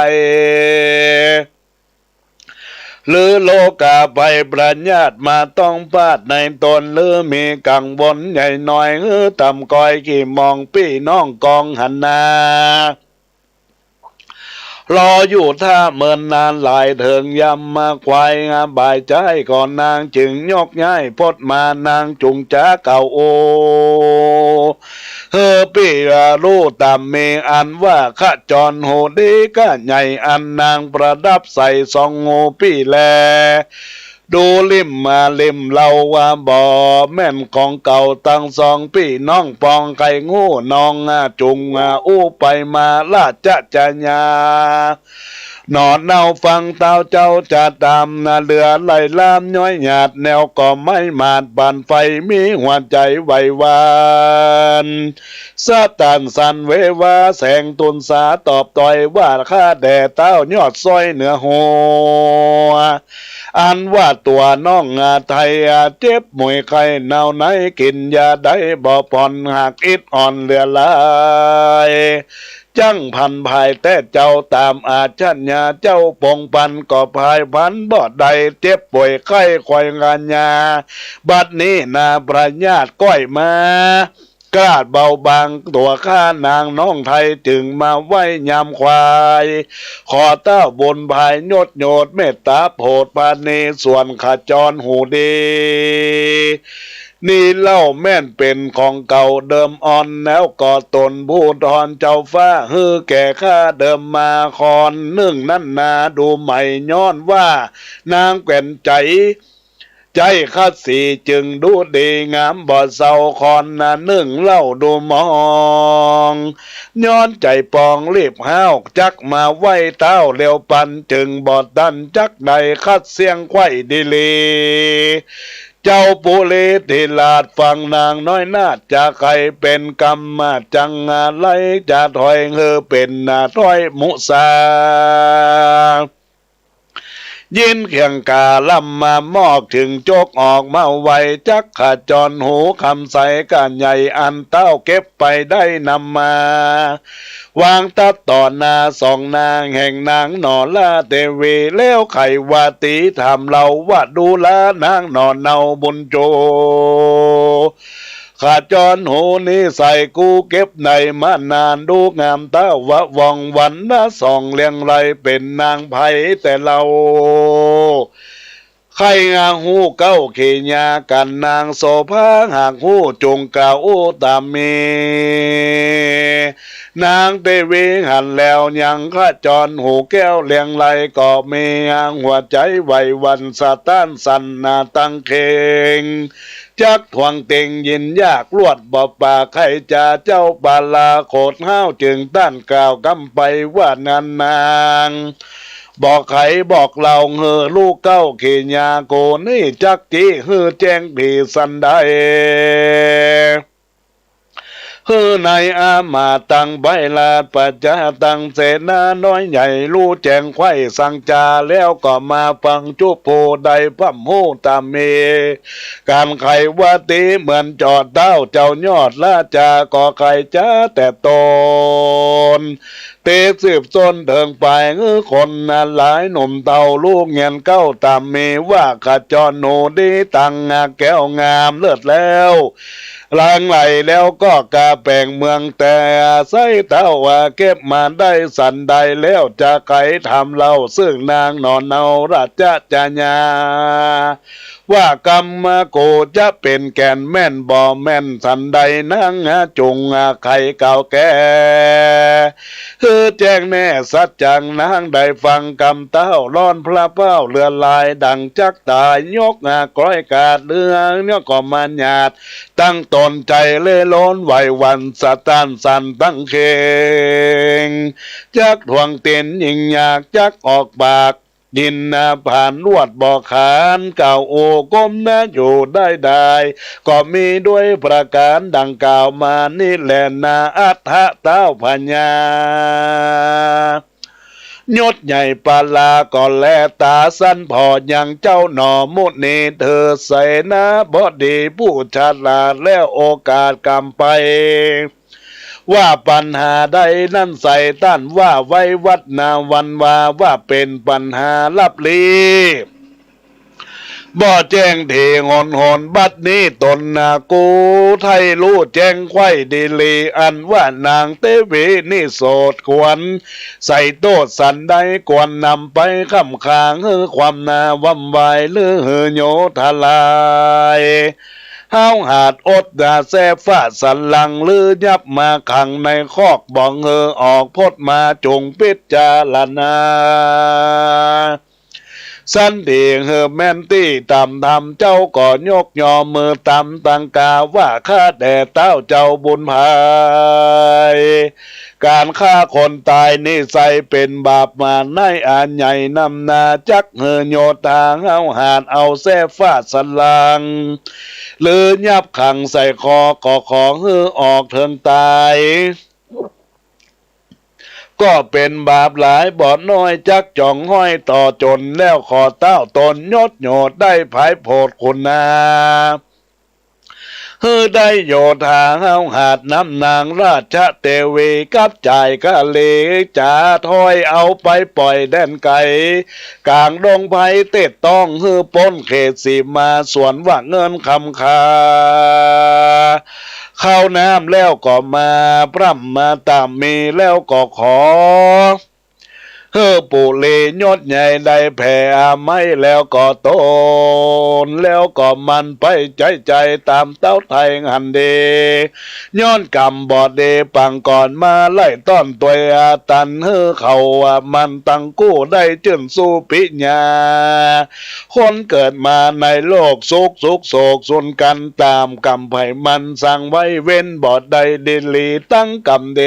หรือโลกาไปประญาติมาต้องพาดในตนหรือมีกังวลใหญ่หน่อยหรือต่ำก้อยกี่มองพี่น้องกองหันนารออยู่ท่าเมินนานหลายเถิงยำมาควายงาบ่ายใจก่อนนางจึงยกย้ายพดมานางจุงจ้าเก่าโอเฮอพี่รู้ตามเมอันว่าข้าจรโหดีก็ใหญ่อันนางประดับใส่สองงูพี่แลดูลิมมาลิมเล่าว่าบ่แม่นของเก่าตั้งสองพี่น้องปองไก่งูน้องจุงอู้ไปมาลาจะจะญานอนเน่าฟังเต้าเจ้าจะตามนาเรือไหลลามย้อยหยาดแนวก็ไม่มาดบานไฟมีหัวใจไหววานสะตานสันเววาแสงตุนสาตอบต่อยว่าข้าแด่เต้ายอดซอยเหนือหัวอันว่าตัวน้องไทยเจ็บมวยไข่เนาไหนกินยาได้บ่ผ่อนหักอิดอ่อนเหลือลายจังพันภายแต่เจ้าตามอาชัญญาเจ้าปงปันก็ภายพันบ่ใดเจ็บป่วยไข้คอยงานยาบัดนี้นาประญาติก้อยมากล้าเบาบางตัวข้านางน้องไทยจึงมาไว้ยามควายขอเต้าบนภายโยดโยดเมตตาโพดปานีส่วนขจรหูดีนี่เล่าแม่นเป็นของเก่าเดิมอ่อนแล้วก็ตนผู้ทอนเจ้าฟ้าฮือแก่ข้าเดิมมาคอนนึ่งนั่นนาดูใหม่ย้อนว่านางแก่นใจข้าสีจึงดูดีงามบ่เศร้าคอนนึ่งเล่าดูมองย้อนใจปองรีบห้าวจักมาไว้เต้าเร็วปันจึงบ่ดันจักใดคัดเสียงไข่ดีลีเจ้าปุเรติลาดฟังนางน้อยนาจะใครเป็นกรรมจังอะไรจะถอยเฮอเป็นถอยมุสายินเขียงกาล่ำมามอกถึงโจกออกมาไวจักขจรหูคำใสกันใหญ่อันเต้าเก็บไปได้นำมาวางตัดต่อนาสองนางแห่งนางนอลาเทวีแล้วไขวาตีทำเราว่าดูแลนางนอนเนาบุญโจข้าจรหูนี้ใส่กูเก็บในมานานดูงามตาวะวองวันส่องเลียงไรเป็นนางไผ่แต่เราใครงาหูเก้าเขียากันนางโสภาหากหูจงกล่าวตามมีนางเทวีหันแล้วยังข้าจรหูแก้วเลียงไรก็มีหัวใจไหววันสะต้านสันนาตั้งเคงจักทวงเต็งยินยากลวดบ่ป่าใครจะเจ้าบาลาโคดห้าวจึงต้านกล่าวกำไปว่านานนางบอกไขบอกเราเฮอลูกเก้าเขียาโกนี่จักจีเฮอแจ้งผีสันได้ เฮือในอามาตังใบลาดปัจจาตังเสนาน้อยใหญ่รู้แจ้งไข่สังจาแล้วก็มาฟังจุโพใดพัมโหตามเมการไขว่าตีเหมือนจอดเต้าเจ้ายอดละจาก็ไข่จ้าแต่ตนเตะสืบต้นเถิงไปคนหลายหนุ่มเต่าลูกเงียนเก้าตามเมว่าขจรโนดีตังแก้วงามเลิศแล้วลางไหลแล้วก็กาแปลงเมืองแต่ใส่เต้าว่าเก็บมาได้สันใดแล้วจะไขทำเล่าซึ่งนางนอนเนาราชจญาว่ากรรมโกจะเป็นแก่นแม่นบ่แม่นสันใดนางจงไข่เก่าแก่แจ้งแน่สัจจังนางได้ฟังกำเต้าร้อนพระเป้าเรือลายดังจักตายยกกร้อยกาดเรือเนี่ยก็มันหยาดตั้งตนใจเล่ล้นไหววันสะตานสันตั้งเคงจักทวงเตียนยิ่งอยากจักออกปากดินผ่านลวดบ่อขานเก่าโอก้มอยู่ได้ก็มีด้วยประการดังกล่าวมานี่แหละนาอัฏฐเต้าพญายศใหญ่ปาลาก็แลตาสั้นพออย่างเจ้าหนอมุนีเธอใส่นะบดีผู้ฉลาดแล้วโอกาสกำไปว่าปัญหาใดนั่นใส่ต้านว่าไว้วัดนาวันว่าเป็นปัญหาลับลีบ่แจ้งเทงอนบัดนี้ตนกูไทยรู้แจ้งไข่ดีลีอันว่านางเตวีนี่โสดควรใส่โตดสันใดกวนนำไปคำคางความนาวำวายหรือโยทลายห้าวหาดอดแซ่ฟ้าสันหลังลือยับมาขังในคอกบ่องออกพดมาจงพิจารณาสันติแม่นตี้ตำทำเจ้าก่อนยกยอมือตำตังกาว่าข้าแต่เต้าเจ้าบุญภายการฆ่าคนตายนี่ใส่เป็นบาปมาในอันใหญ่นำนาจักโยตางเอาหาดเอาแซ่ฟาดสลังหรือยับขังใส่คอก่อของออกเถิงตายก็เป็นบาปหลายบ่อน้อยจักจ่องห้อยต่อจนแล้วขอเต้าตนยศโยดได้ภายโพดคุณนาได้โยธาเฮาหาดน้ำนางราชเทวีกับจ่ายกะเลจ่าถอยเอาไปปล่อยแดนไก่กลางดงไผ่เต็ดต้องป้นเขตสีมาสวนว่าเงินคำคาเข้าน้ำแล้วก็มาพร่ำมาตามมีแล้วก็ขอปู่เลยศใหญ่ได้แผ่ไม่แล้วก็ตนแล้วก็มันไปใจตามเต้าไทยหันเดย้อนกำบอดเดปังก่อนมาไล่ต้อนตัวตันเขามันตั้งกู้ได้จึงสู้ปิญญาคนเกิดมาในโลกสุขโศกสุนกันตามกำไผ่มันสั่งไว้เว้นบอดใดดิลีตั้งกำเด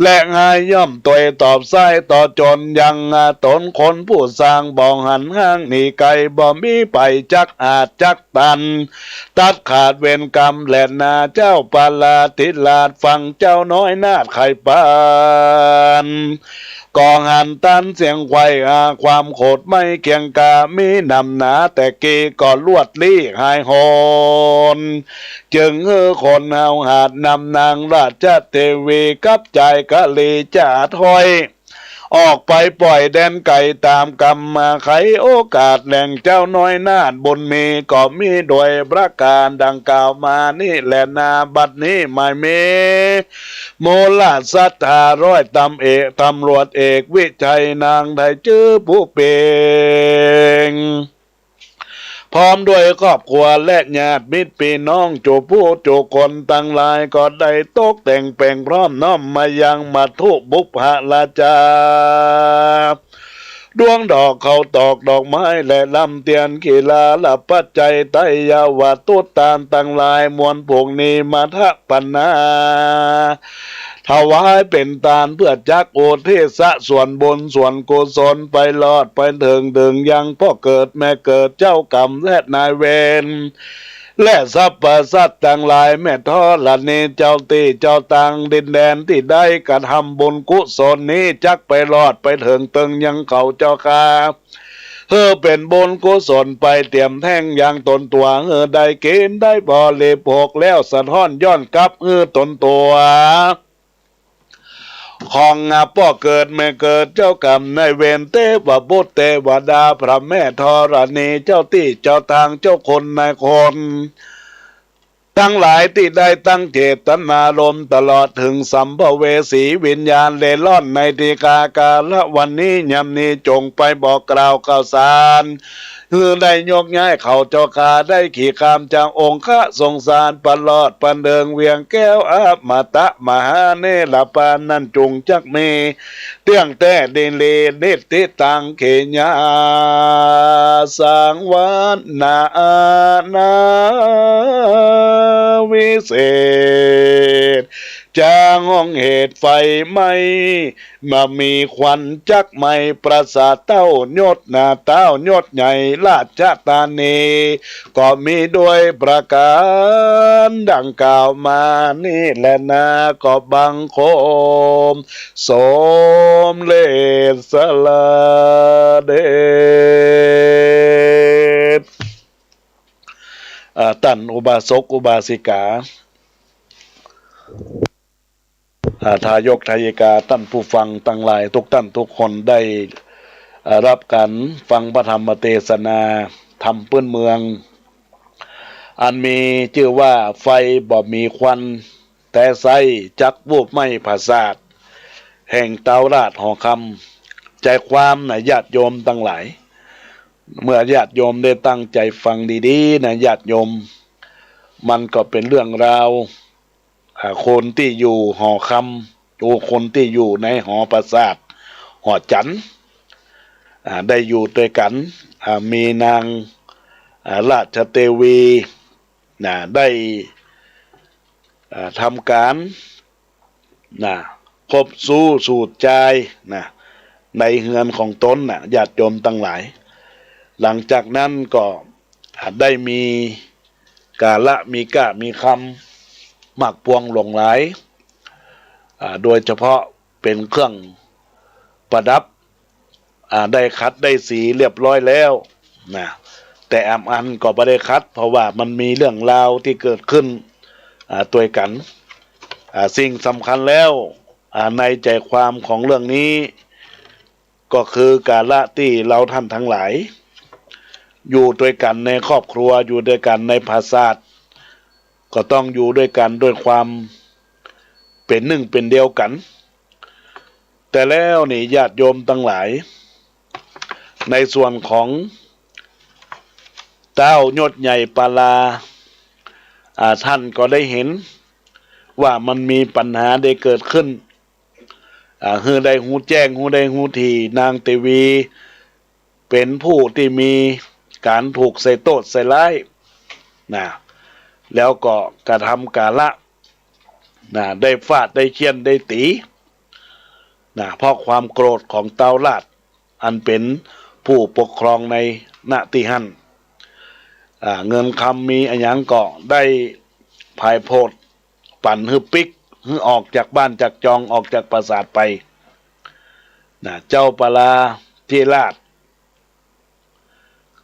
และหายย่อมตัวตอบไส้ต่อจนยังตนคนผู้สร้างบ่องหันห้างหนีไกลบ่มีไปจักอาจจักตันตัดขาดเวรกรรมแหลนาเจ้าปาลาติลาดฟังเจ้าน้อยนาดไข่ปานกองหันตันเสียงไขว้ความโขดไม่เกียงกามีนำหนาแต่กีก่อลวดลี่หายหอนจึงคนเอาหาดนำนางราชเทวีกับใจกะลีจ่าถอยออกไปปล่อยแดนไก่ตามกรรมมาไขโอกาสแหล่งเจ้าน้อยนาดบนมีก็มีโดยประการดังกล่าวมานี่แหละนาบัดนี้ไม่เมโมลาสัทธาร้อยตำรวจเอกวิชัยนางได้ชื่อผู้เป็นพร้อมด้วยครอบครัวและญาติมิตรพี่น้องจูผู้จูคนตั้งหลายก็ได้ตกแต่งแปลงพร้อมน้อมมายังมัทุบุพลาจาดวงดอกเขาตอกดอกไม้และลำเตียนกีฬาละปัจจัยไตยาวาตุตานตั้งหลายมวลพวกนี้มาทะปนาถวายเป็นตานเพื่อจักโอเทสะส่วนบนส่วนกุศลไปลอดไปถึงยังพ่อเกิดแม่เกิดเจ้ากรรมและนายเวร และสรรพสัตว์ต่างหลายแม่ทอละนี้เจ้าตีเจ้าตังดินแดนที่ได้กระทำบุญกุศลนี้จักไปรอดไปถึงตึงยังเขาเจ้าค่ะเป็นบุญกุศลไปเตรียมแท่งอย่างตนตัวได้กินได้บริโภคแล้วสะท้อนย้อนกลับตนตัวของพ่อเกิดแม่เกิดเจ้ากรรมในเวรเทวบุตรเทวดาพระแม่ธรณีเจ้าที่เจ้าทางเจ้าคนนายคนทั้งหลายที่ได้ตั้งเจตนารมณ์ตลอดถึงสัมภเวสีวิญญาณเล่ร่อนในทีกากาละวันนี้ยำนี้จงไปบอกกล่าวข่าวสารได้ยกย้ายเขาเจ้าคาได้ขี่คามจากองค์ข้าทรงสารปลอดปันเดิงเวียงแก้วอาบมาตะมหาเนลปานนั่นจุงจักเมเตี้ยงแต่เดนเลเนติตังเขญาสังวันนาวิเศษจางห้องเหตุไฟไหมมามีควันจักไม่ประสาทเต้ายศหน้าเต้ายศใหญ่ราชตานีก็มีด้วยประการดังกล่าวมานี่แหละนะก็บังคมสมเลสละเดชท่านอุบาสกอุบาสิกาทายกทายิกาท่านผู้ฟังตั้งหลายทุกท่านทุกคนได้รับการฟังพระธรรมเทศนาธรรมพื้นเมืองอันมีชื่อว่าไฟบ่มีควันแต่ไสจักวูบไม่ผาสาดแห่งเตาราดหอคำใจความนะญาติโยมตั้งหลายเมื่อญาติโยมได้ตั้งใจฟังดีๆนะญาติโยมมันก็เป็นเรื่องราวคนที่อยู่หอคำตัวคนที่อยู่ในหอปราสาทหอจันทร์ได้อยู่ด้วยกันมีนางราชเทวีได้ทำการคบสู้สูตรใจในเฮือนของตนญาติโยมตั้งหลายหลังจากนั้นก็ได้มีกาละมีกะมีคำหมักพวงหลงไหลโดยเฉพาะเป็นเครื่องประดับได้คัดได้สีเรียบร้อยแล้วแต่อันก็ไม่ได้คัดเพราะว่ามันมีเรื่องราวที่เกิดขึ้นตัวกันสิ่งสำคัญแล้วในใจความของเรื่องนี้ก็คือกาละที่เราท่านทั้งหลายอยู่ด้วยกันในครอบครัวอยู่ด้วยกันในภาษาก็ต้องอยู่ด้วยกันด้วยความเป็นหนึ่งเป็นเดียวกันแต่แล้วนี่ญาติโยมทั้งหลายในส่วนของเต้ายศใหญ่ปาลาท่านก็ได้เห็นว่ามันมีปัญหาได้เกิดขึ้นได้หูแจ้งหูได้หูทีนางเทวีเป็นผู้ที่มีการถูกใส่โทษใส่ร้ายแล้วก็กระทำกาละได้ฟาดได้เคี่ยนได้ตีเพราะความโกรธของเตาลาดอันเป็นผู้ปกครองในณที่หันเงินคำมีอันยังก็ได้ภายโพดปั่นฮือปิกฮือออกจากบ้านจากจองออกจากปราสาทไปเจ้าปลาที่ลาด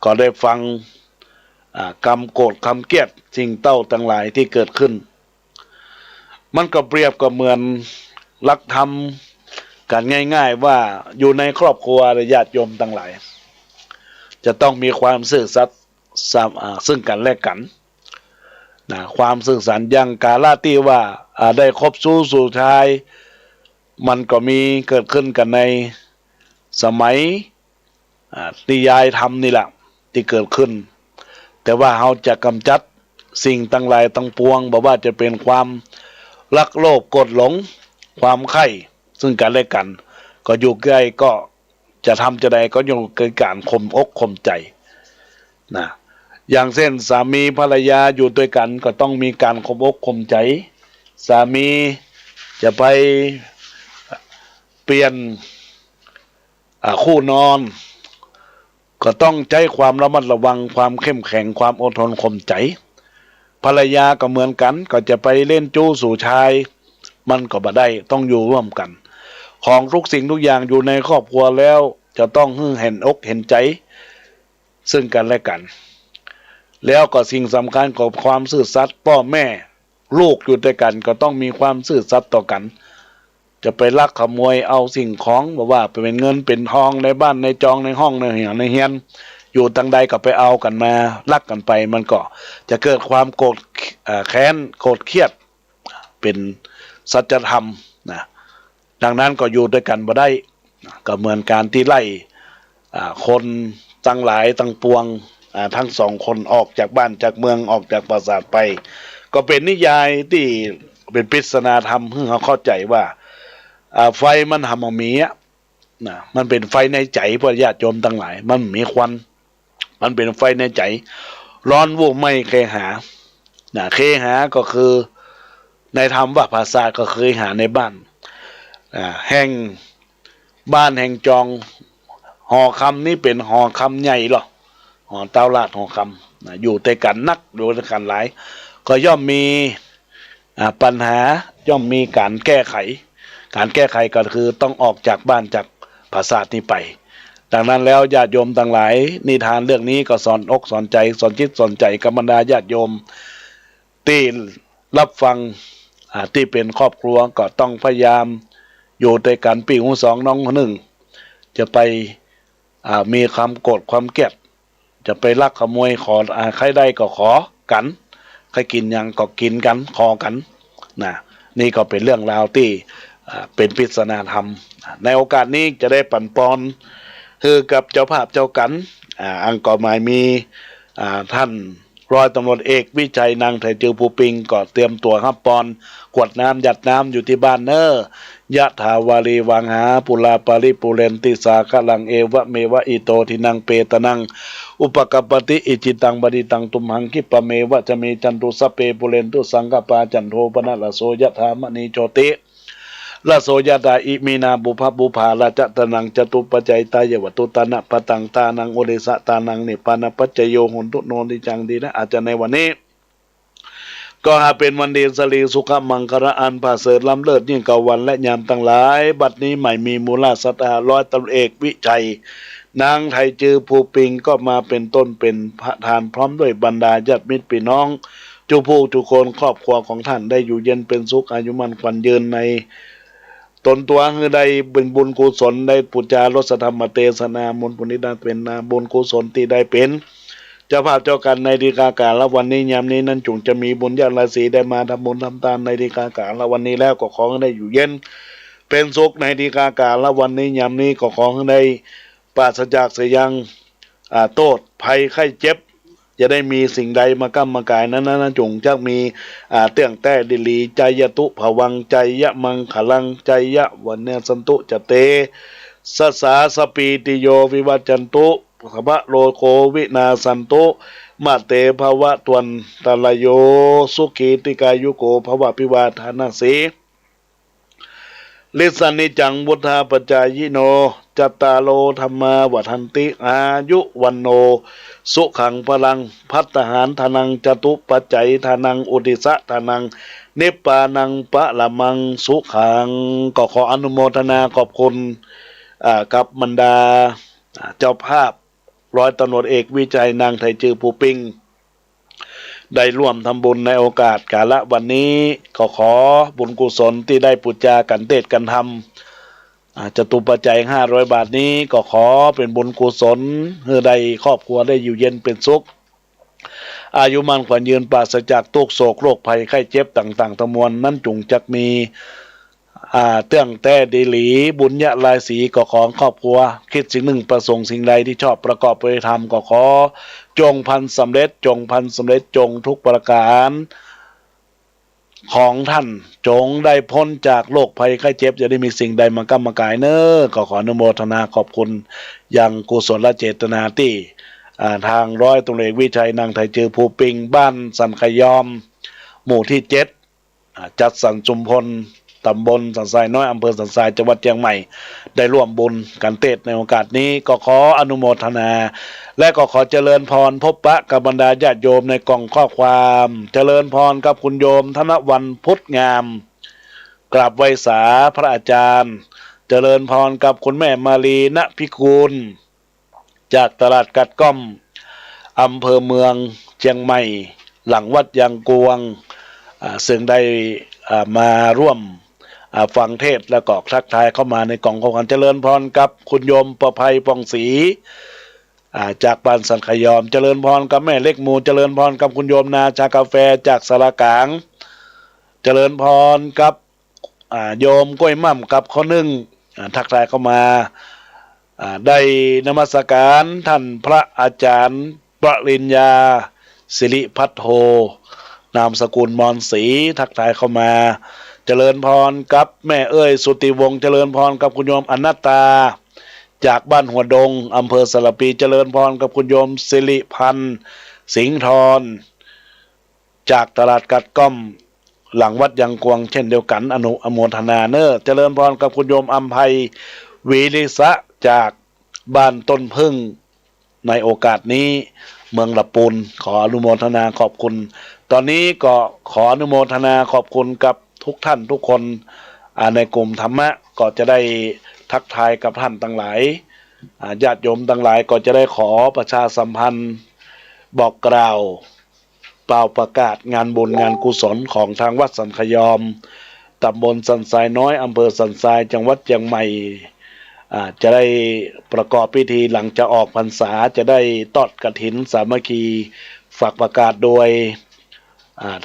ก็ได้ฟังคำโกรธคำเกลียดสิ่งเต้าทั้งหลายที่เกิดขึ้นมันก็เปรียบกับเหมือนลักธรรมกันง่ายๆว่าอยู่ในครอบครัวญาติโยมทั้งหลายจะต้องมีความซื่อสัตย์ซึ่งกันและกันความซื่อสัตย์ยังกาลาที่ว่าได้คบสู้สู่ชายมันก็มีเกิดขึ้นกันในสมัยนิยายธรรมนี่แหละที่เกิดขึ้นแต่ว่าเราจะกำจัดสิ่งทั้งหลายทั้งปวงบอกว่าจะเป็นความรักโลภโกรธหลงความใคร่ซึ่งกันและกันก็อยู่ใกล้ก็จะทำจะใดก็อยู่เกิดการข่มอกข่มใจอย่างเช่นสามีภรรยาอยู่ด้วยกันก็ต้องมีการข่มอกข่มใจสามีจะไปเปลี่ยนคู่นอนก็ต้องใช้ความระมัดระวังความเข้มแข็งความอดทนข่มใจ ภรรยาก็เหมือนกันก็จะไปเล่นจู้สู่ชายมันก็บ่ได้ต้องอยู่ร่วมกันของทุกสิ่งทุกอย่างอยู่ในครอบครัวแล้วจะต้องเห็นอกเห็นใจซึ่งกันและกันแล้วก็สิ่งสำคัญกับความซื่อสัตย์พ่อแม่ลูกอยู่ด้วยกันก็ต้องมีความซื่อสัตย์ต่อกันจะไปลักขโมยเอาสิ่งของบอกว่าเป็นเงินเป็นทองในบ้านในจองในห้องในเหียในเฮียนอยู่ทางใดก็ไปเอากันมาลักกันไปมันก็จะเกิดความโกรธแค้นโกรธเครียดเป็นสัจธรรมนะดังนั้นก็อยู่ด้วยกันบ่ได้ก็เหมือนการที่ไล่คนตั้งหลายตั้งปวงทั้งสองคนออกจากบ้านจากเมืองออกจากปราสาทไปก็เป็นนิยายที่เป็นปริศนาธรรมให้เขาเข้าใจว่าไฟมันทำเอามีนะมันเป็นไฟในใจพระญาติโยมทั้งหลายมันมีควันมันเป็นไฟในใจร้อนวูบไม่เคหาเคหาก็คือในธรรมว่าภาษาก็เคยหาในบ้านแห่งบ้านแห่งจองหอคำนี้เป็นหอคำใหญ่หรอหอเตาลาดหอคำอยู่แต่กันนักอยู่แต่กันหลายก็ย่อมมีปัญหาย่อมมีการแก้ไขก็คือต้องออกจากบ้านจากปราสาทนี้ไปดังนั้นแล้วญาติโยมทั้งหลายนิทานเรื่องนี้ก็สอนอกสอนใจสอนจิตสอนใจกับบรรดาญาติโยมที่รับฟังที่เป็นครอบครัวก็ต้องพยายามอยู่ด้วยกันปีหูสองน้องหนึ่งจะไปมีความโกรธความเกลียดจะไปลักขโมยขอใครได้ก็ขอกันใครกินยังก็กินกันขอกันนะนี่ก็เป็นเรื่องราวที่เป็นปริศนาธรรมในโอกาสนี้จะได้ปั่นปอนคือกับเจ้าภาพเจ้ากันอังกอร์หมายมีท่านร้อยตำรวจเอกวิชัยนางไทยจือภูปิงก็เตรียมตัวครับปอนกวดน้ำหยัดน้ำอยู่ที่บ้านเนอยะถาวาลีวังหาปุลาปาริปุเรนติสาคลังเอวะเมวะอิโตทินังเปตนังอุปกัปปติอิจิตังบดิตังตุมหังคิปะเมวะจะมีจันตุสเปปุเรนตุสังกปาจันโทปนะละโสยะถามณีโชติละโสยตาอิมีนาบุพบุภาละจะตนังจตุปัจจัยตายวัตุตนะปะตังตานังโอเดสะตานังนิปานะปัจจโยหุนตุโนติจังดีนะอาจจะในวันนี้ก็หาเป็นวันดีสลีสุขมังคระอันประเสริฐล้ำเลิศยิ่งกว่าวันและยามตั้งหลายบัดนี้ใหม่มีมูลศรัทธาร้อยตำรวจเอกวิชัยนางไทยจือภูปิงก็มาเป็นต้นเป็นประธานพร้อมด้วยบรรดาญาติมิตรพี่น้องทุกผู้ทุกคนครอบครัวของท่านได้อยู่เย็นเป็นสุขอายุมั่นขวัญยืนในตนตัวคือได้เป็นบุญกุศลได้ปุจจารสธรรมเทศนามนปุณิดาเป็นนาบุญกุศลที่ได้เป็นเจ้าภาพเจ้ากันในดีกาการละวันนี้ยามนี้นั้นจุงจะมีบุญญาณราศีได้มาทำบุญทำทานในดีกาการละวันนี้แล้วก็ขอให้ได้อยู่เย็นเป็นสุขในดีกาการละวันนี้ยามนี้ก็ขอให้ได้ปราศจากเสียยังโทษภัยไข้เจ็บจะได้มีสิ่งใดมาก้ำมากายนั้นจงจักมีเตื้องแต่ดิลีใจยตุภวังใจยะมังขลังใจยะวันเนสันตุจเตสสาสปีติโยวิวัจจันตุสภะโลโควินาสันตุมาเตภวะตวนตะลโยสุขีติกายุโกภวะพิวาทานาสีลิสานิจังบุทธาปัจจายโนจัตตาโลธรรมาวัฏันติอายุวันโนสุขังพลังพัฒหารธนังจตุปัจจัยธนังอุติสะธนังนิปานังปะละมังสุขังก็ขออนุโมทนาขอบคุณกับบรรดาเจ้าภาพร้อยตำรวจเอกวิจัยนางไทยจือภูปิงได้ร่วมทำบุญในโอกาสกาละวันนี้ก็ขอบุญกุศลที่ได้ปุจจากันเทศกันทำจตุปัจจัย500 บาทนี้ก็ขอเป็นบุญกุศลเพื่อได้ครอบครัวได้อยู่เย็นเป็นสุขอายุมั่นขวัญยืนปราศจากทุกโศกโรคภัยไข้เจ็บต่างๆทั้งมวลนั้นจงจักมีเตื้องแต่ดีหลีบุญญาลายสีก็ของครอบครัวคิดสิ่งหนึ่งประสงค์สิ่งใดที่ชอบประกอบไปทำก็ขอจงพันสำเร็จจงพันสำเร็จจงทุกประการของท่านจงได้พ้นจากโรคภัยไข้เจ็บจะได้มีสิ่งใดมากำมากายเนอก็ขออนุโมทนาขอบคุณอย่างกุศลเจตนาที่ทางร้อยตำรวจเอกวิชัยนางไทยจือภูปิงบ้านสันขยอมหมู่ที่7จัดสรรจุมพล ตำบลสันทรายน้อยอำเภอสันทรายจังหวัดเชียงใหม่ได้ร่วมบุญกันเทศในโอกาสนี้ก็ขออนุโมทนาและก็ขอเจริญพรพบปะกับบรรดาญาติโยมในกล่องข้อความเจริญพรกับคุณโยมธนวันพุทธงามกราบไหว้สาพระอาจารย์เจริญพรกับคุณแม่มาลีณพิกูลจากตลาดกัดก้อมอำเภอเมืองเชียงใหม่หลังวัดยางกวงซึ่งได้มาร่วมฟังเทศและก็ทักทายเข้ามาในกล่องของกันเจริญพรกับคุณโยมประภัยปองศรีจากบ้านสันขยอมเจริญพรกับแม่เล็กมูเจริญพรกับคุณโยมนาชากาแฟจากสระกลางเจริญพรกับโยมกล้วยม่ำกับข้อนึ่งทักทายเข้ามาได้นมัสการท่านพระอาจารย์ปริญญาสิริพัทโทนามสกุลมอนศรีทักทายเข้ามาเจริญพรกับแม่เอ้ยสุติวงศ์เจริญพรกับคุณโยมอนัตตาจากบ้านหัวดงอำเภอสระปีเจริญพรกับคุณโยมสิริพันธ์สิงห์ทรจากตลาดกัดก้อมหลังวัดยังกวงเช่นเดียวกันอนุอโมทนาเนอเจริญพรกับคุณโยมอัมภัยวีริสะจากบ้านต้นพึ่งในโอกาสนี้เมืองละปูนขออนุโมทนาขอบคุณตอนนี้ก็ขออนุโมทนาขอบคุณกับทุกท่านทุกคนในกลุ่มธรรมะก็จะได้ทักทายกับท่านทั้งหลายญาติโยมทั้งหลายก็จะได้ขอประชาสัมพันธ์บอกกล่าวเป่าประกาศงานบุญงานกุศลของทางวัดสันขยอมตำบลสันทรายน้อยอำเภอสันทรายจังหวัดเชียงใหม่จะได้ประกอบพิธีหลังจะออกพรรษาจะได้ทอดกฐินสามัคคีฝากประกาศโดย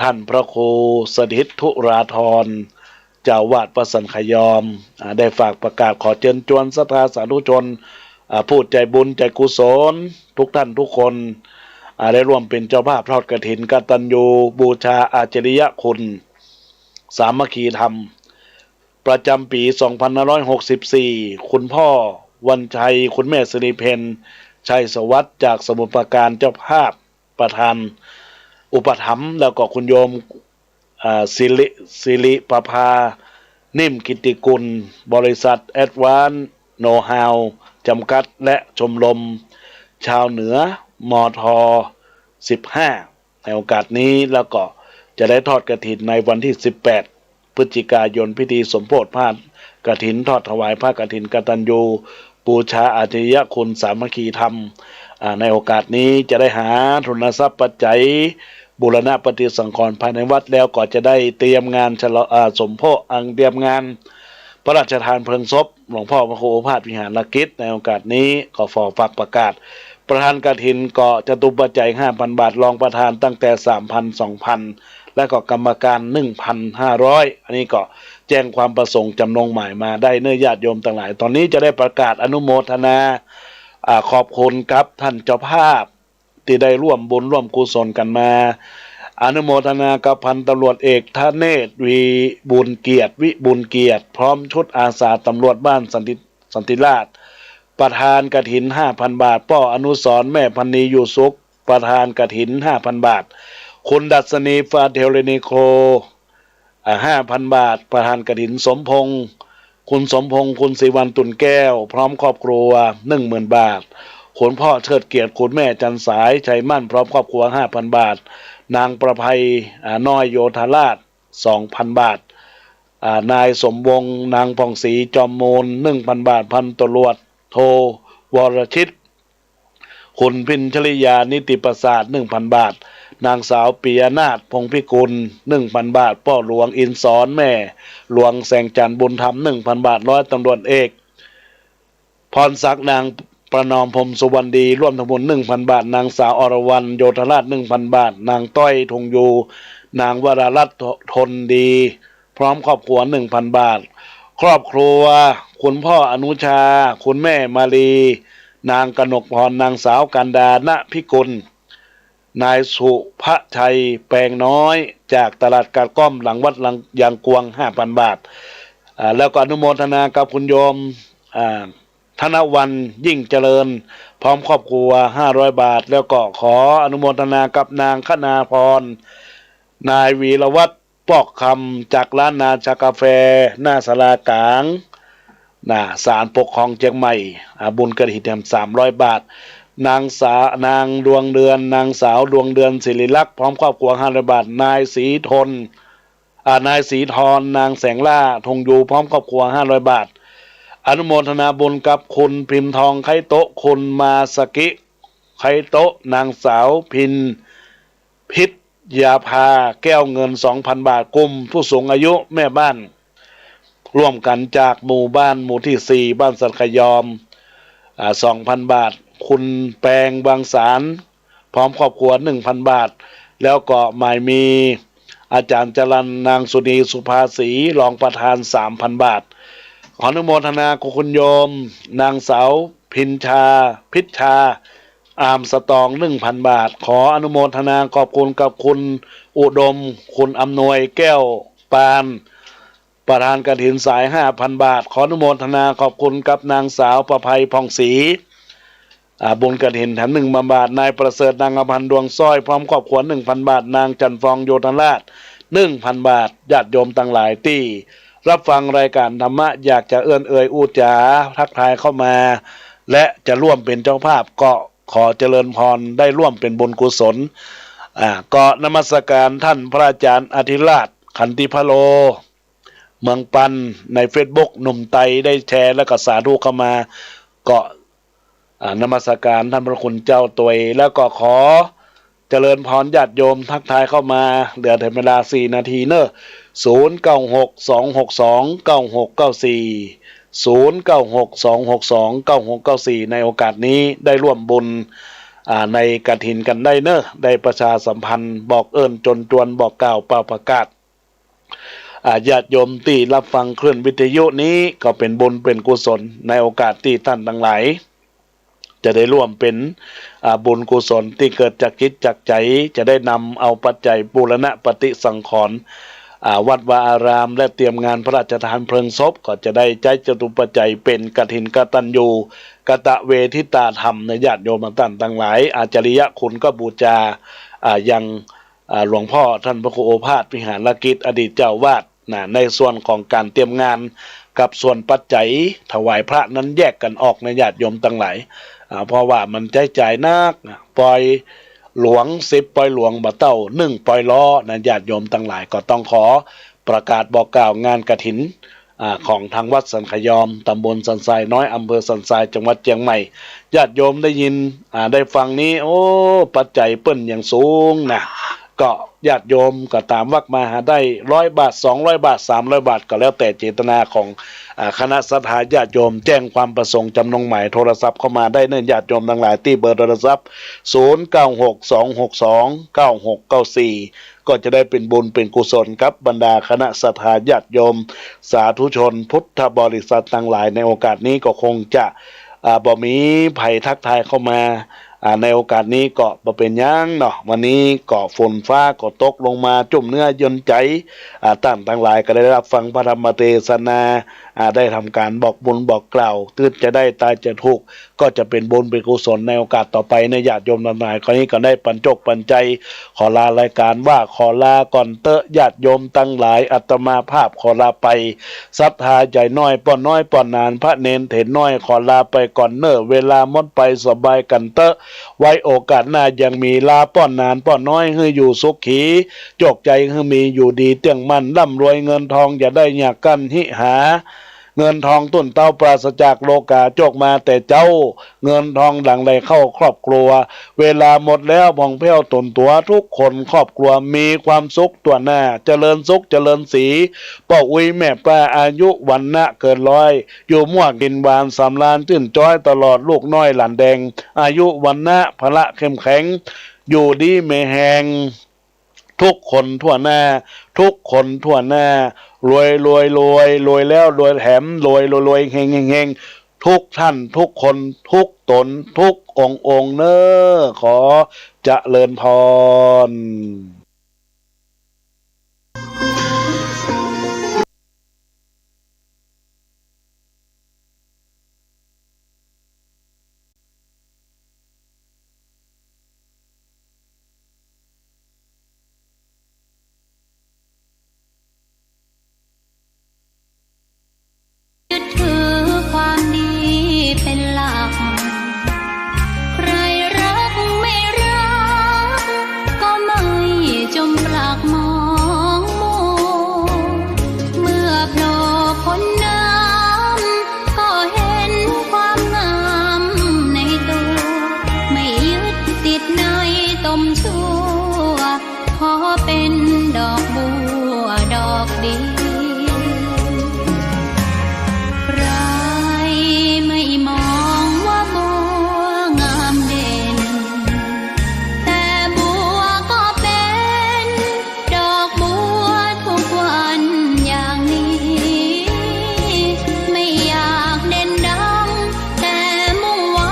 ท่านพระครูสถิตธุราธรเจ้าวาดวัดสันขยอมได้ฝากประกาศขอเชิญชวนศรัทธาสาธุชนผู้ใจบุญใจกุศลทุกท่านทุกคนได้ร่วมเป็นเจ้าภาพทอดกฐินกตัญญูบูชาอาจริยคุณสามัคคีธรรมประจำปี 2564 คุณพ่อวันชัยคุณแม่สิริเพนชัยสวัสดิ์จากสมุทรปราการเจ้าภาพประธานอุปถัมภ์แล้วก็คุณโยมสิริประภานิ่มกิติกุลบริษัทแอดวานซ์โนฮาวจำกัดและชมรมชาวเหนือมท15ในโอกาสนี้แล้วก็จะได้ทอดกฐินในวันที่18พฤศจิกายนพิธีสมโภชผ้ากฐินทอดถวายผ้ากฐินกตัญญูบูชาอาจริยคุณสามัคคีธรรมในโอกาสนี้จะได้หาทุนทรัพย์ปัจจัยบูรณะปฏิสังขรณ์ภายในวัดแล้วก็จะได้เตรียมงานสมโภชเตรียมงานพระราชทานเพลิงศพหลวงพ่อพระครูโอภาสวิหารกิจในโอกาสนี้ก็ฝากประกาศประธานกฐินก็จะตุปัจจัย 5,000 บาทรองประธานตั้งแต่ 3,000 2,000 และก็กรรมการ 1,500 อันนี้ก็แจ้งความประสงค์จำนงหมายมาได้เนื้อญาติโยมต่างหลายตอนนี้จะได้ประกาศอนุโมทนาขอบคุณครับท่านเจ้าภาพที่ได้ร่วมบุญร่วมกุศลกันมาอนุโมทนากับพันตำรวจเอกธเนศวิบุญเกียรติพร้อมชุดอาสาตำรวจบ้านสันติราษฎร์ประธานกฐิน 5,000 บาทป้ออนุสรณ์แม่พันนีอยู่สุขประธานกฐิน 5,000 บาทคุณดัชนีฟาเทลนิโค5,000 บาทประธานกฐินสมพงษ์คุณสมพงษ์คุณศิวันตุนแก้วพร้อมครอบครัว 10,000 บาทคุณพ่อเชิดเกียรติคุณแม่จันสายชัยมั่นพร้อมครอบครัว 5,000 บาทนางประภัยน้อยโยธาราช 2,000 บาทนายสมวงศ์นางผ่องศรีจอมมูล 1,000 บาทพันตำรวจโทวรชิตคุณพิญชลิยานิติประสาท 1,000 บาทนางสาวปิยนาถพงพิกุล 1,000 บาทพ่อหลวงอินสอนแม่หลวงแสงจันทร์บุญธรรม 1,000 บาทร้อยตำรวจเอกพรศักดิ์นางประนอมพรมสุวรรณดีร่วมทั้งหมด 1,000 บาทนางสาวอรวรรณโยธราช 1,000 บาทนางต้อยธงยูนางวรารัตน์ทนดีพร้อมครอบครัว 1,000 บาทครอบครัวคุณพ่ออนุชาคุณแม่มาลีนางกนกพรนางสาวกันดาณพิกุลนายสุภชัยแปลงน้อยจากตลาดกาดก้อมหลังวัดยางกวง 5,000 บาทแล้วก็อนุโมทนากับคุณโยมธนวันยิ่งเจริญพร้อมครอบครัว500 บาทแล้วก็ขออนุโมทนากับนางคณาพรนายวีรวัฒน์ป ปอกคำจากร้านนาชากาแฟหน้าศาลากลางศาลปกครองเชียงใหม่บุญกฐิน300 บาทนางดวงเดือนนางสาวดวงเดือนศิริลักษณ์พร้อมครอบครัว500 บาทนายศรีทนนายศรีธรนางแสงล่าธงยูพร้อมครอบครัว500 บาทอนุโมทนาบุญกับคุณพิมพ์ทองไคโตะคุณมาสกิไคโตะนางสาวพินพิษยาภาแก้วเงิน 2,000 บาทกลุ่มผู้สูงอายุแม่บ้านร่วมกันจากหมู่บ้านหมู่ที่4บ้านสันขยอม2,000 บาทคุณแปลงบางสารพร้อมครอบครัว 1,000 บาทแล้วก็หมายมีอาจารย์จรัญนางสุนีสุภาษีรองประธาน 3,000 บาทขออนุโมทนาคุณโยมนางสาวพิชชาอามสตอง 1,000 บาทขออนุโมทนาขอบคุณกับคุณอุดมคุณอำนวยแก้วปานประธานกฐินสาย 5,000 บาทขออนุโมทนาขอบคุณกับนางสาวประภัยพองศรีบุญกฐินแถม1,000 บาทนายประเสริฐนางอภันดวงสร้อยพร้อมครอบครัว 1,000 บาทนางจันฟองโยธราช 1,000 บาทญาติโยมต่างหลายที่รับฟังรายการธรรมะอยากจะเอื้อนเอ่ยอู้จ๋าทักทายเข้ามาและจะร่วมเป็นเจ้าภาพก็ขอเจริญพรได้ร่วมเป็นบุญกุศลก็นมัสการท่านพระอาจารย์อธิราชขันติพโลเมืองปันใน Facebook หนุ่มไตได้แชร์และก็สาธุเข้ามาก็นมัสการท่านพระคุณเจ้าตัวยแล้วก็ขอเจริญพรญาติโยมทักทายเข้ามาเหลือแต่เวลา4 นาทีเนอะ0962629694ในโอกาสนี้ได้ร่วมบุญในกฐินกันได้เนอะได้ประชาสัมพันธ์บอกเอิญจนจวนบอกกล่าวเป่าประกาศญาติโยมที่รับฟังคลื่นวิทยุนี้ก็เป็นบุญเป็นกุศลในโอกาสที่ท่านทั้งหลายจะได้ร่วมเป็นบุญกุศลที่เกิดจากจิตจากใจจะได้นำเอาปัจจัยบูรณะปฏิสังขรณ์วัดวาอารามและเตรียมงานพระราชทานเพลิงศพก็จะได้ใจจตุปัจจัยเป็นกฐินกตัญญูกตเวทิตาธรรมในญาติโยมท่านทั้งหลายอาจริยคุณก็บูชายังหลวงพ่อท่านพระครูโอภาสวิหารกิจอดีตเจ้าวาดในส่วนของการเตรียมงานกับส่วนปัจจัยถวายพระนั้นแยกกันออกในญาติโยมทั้งหลายเพราะว่ามันใช้จ่ายนักปล่อยหลวง10ปล่อยหลวงบ่เต้า1ปล่อยล้อนะญาติโยมทั้งหลายก็ต้องขอประกาศบอกกล่าวงานกฐินของทางวัดสันขยอมตำบลสันทรายน้อยอำเภอสันทรายจังหวัดเชียงใหม่ญาติโยมได้ยินได้ฟังนี้โอ้ปัจจัยเปิ้นอย่างสูงนะก็ญาติโยมก็ตามวักมาหาได้100 บาท200 บาท300 บาทก็แล้วแต่เจตนาของคณะศรัทธาญาติโยมแจ้งความประสงค์จำนงหมายโทรศัพท์เข้ามาได้เนื่องญาติโยมทั้งหลายที่เบอร์โทรศัพท์0962629694ก็จะได้เป็นบุญเป็นกุศลครับบรรดาคณะศรัทธาญาติโยมสาธุชนพุทธบริษัททั้งหลายในโอกาสนี้ก็คงจะบ่มีภัยทักทายเข้ามาในโอกาสนี้ก็บ่เป็นยังเนาะวันนี้ก็ฝนฟ้าก็ตกลงมาจุ่มเนื้อเย็นใจท่านทั้งหลายก็ได้รับฟังพระธรรมเทศนาได้ทำการบอกบุญบอกกล่าวตื่นจะได้ตายจะทุกข์ก็จะเป็นบุญเป็นกุศลในโอกาสต่อไปในญาติโยมทั้งหลายคราวนี้ก็ได้ปันจกปันใจขอลารายการว่าขอลาก่อนเตอะญาติโยมทั้งหลายอาตมาภาพขอลาไปศรัทธาใจน้อยป้อนน้อยป้อนนานพระเนนเถรน้อยขอลาไปก่อนเนอะเวลาหมดไปสบายกันเตอะไว้โอกาสหน้ายังมีลาป้อนนานป้อนน้อยให้อยู่สุขีจกใจให้มีอยู่ดีเตียงมันร่ำรวยเงินทองอย่าได้อยากกันหิหาเงินทองต้นเต้าปราศจากโลกาจกมาแต่เจ้าเงินทองหลังไหลเข้าครอบครัวเวลาหมดแล้วผ่องแผ้วตนตัวทุกคนครอบครัวมีความสุขตัวหน้าเจริญสุขเจริญสีป้าอุ้ยแม่ป้าอายุวันนะเกินร้อยอยู่ม่วงกินหวานสำราญชื่นจ้อยตลอดลูกน้อยหลานแดงอายุวันนะพละเข้มแข็งอยู่ดีไม่แหงทุกคนทั่วหน้าทุกคนทั่วหน้ารวยรวยรวยรวยแล้วรวยแถมรวยรวยรวยเฮงเฮงเฮงทุกท่านทุกคนทุกตนทุกองค์เนอขอเจริญพร ดี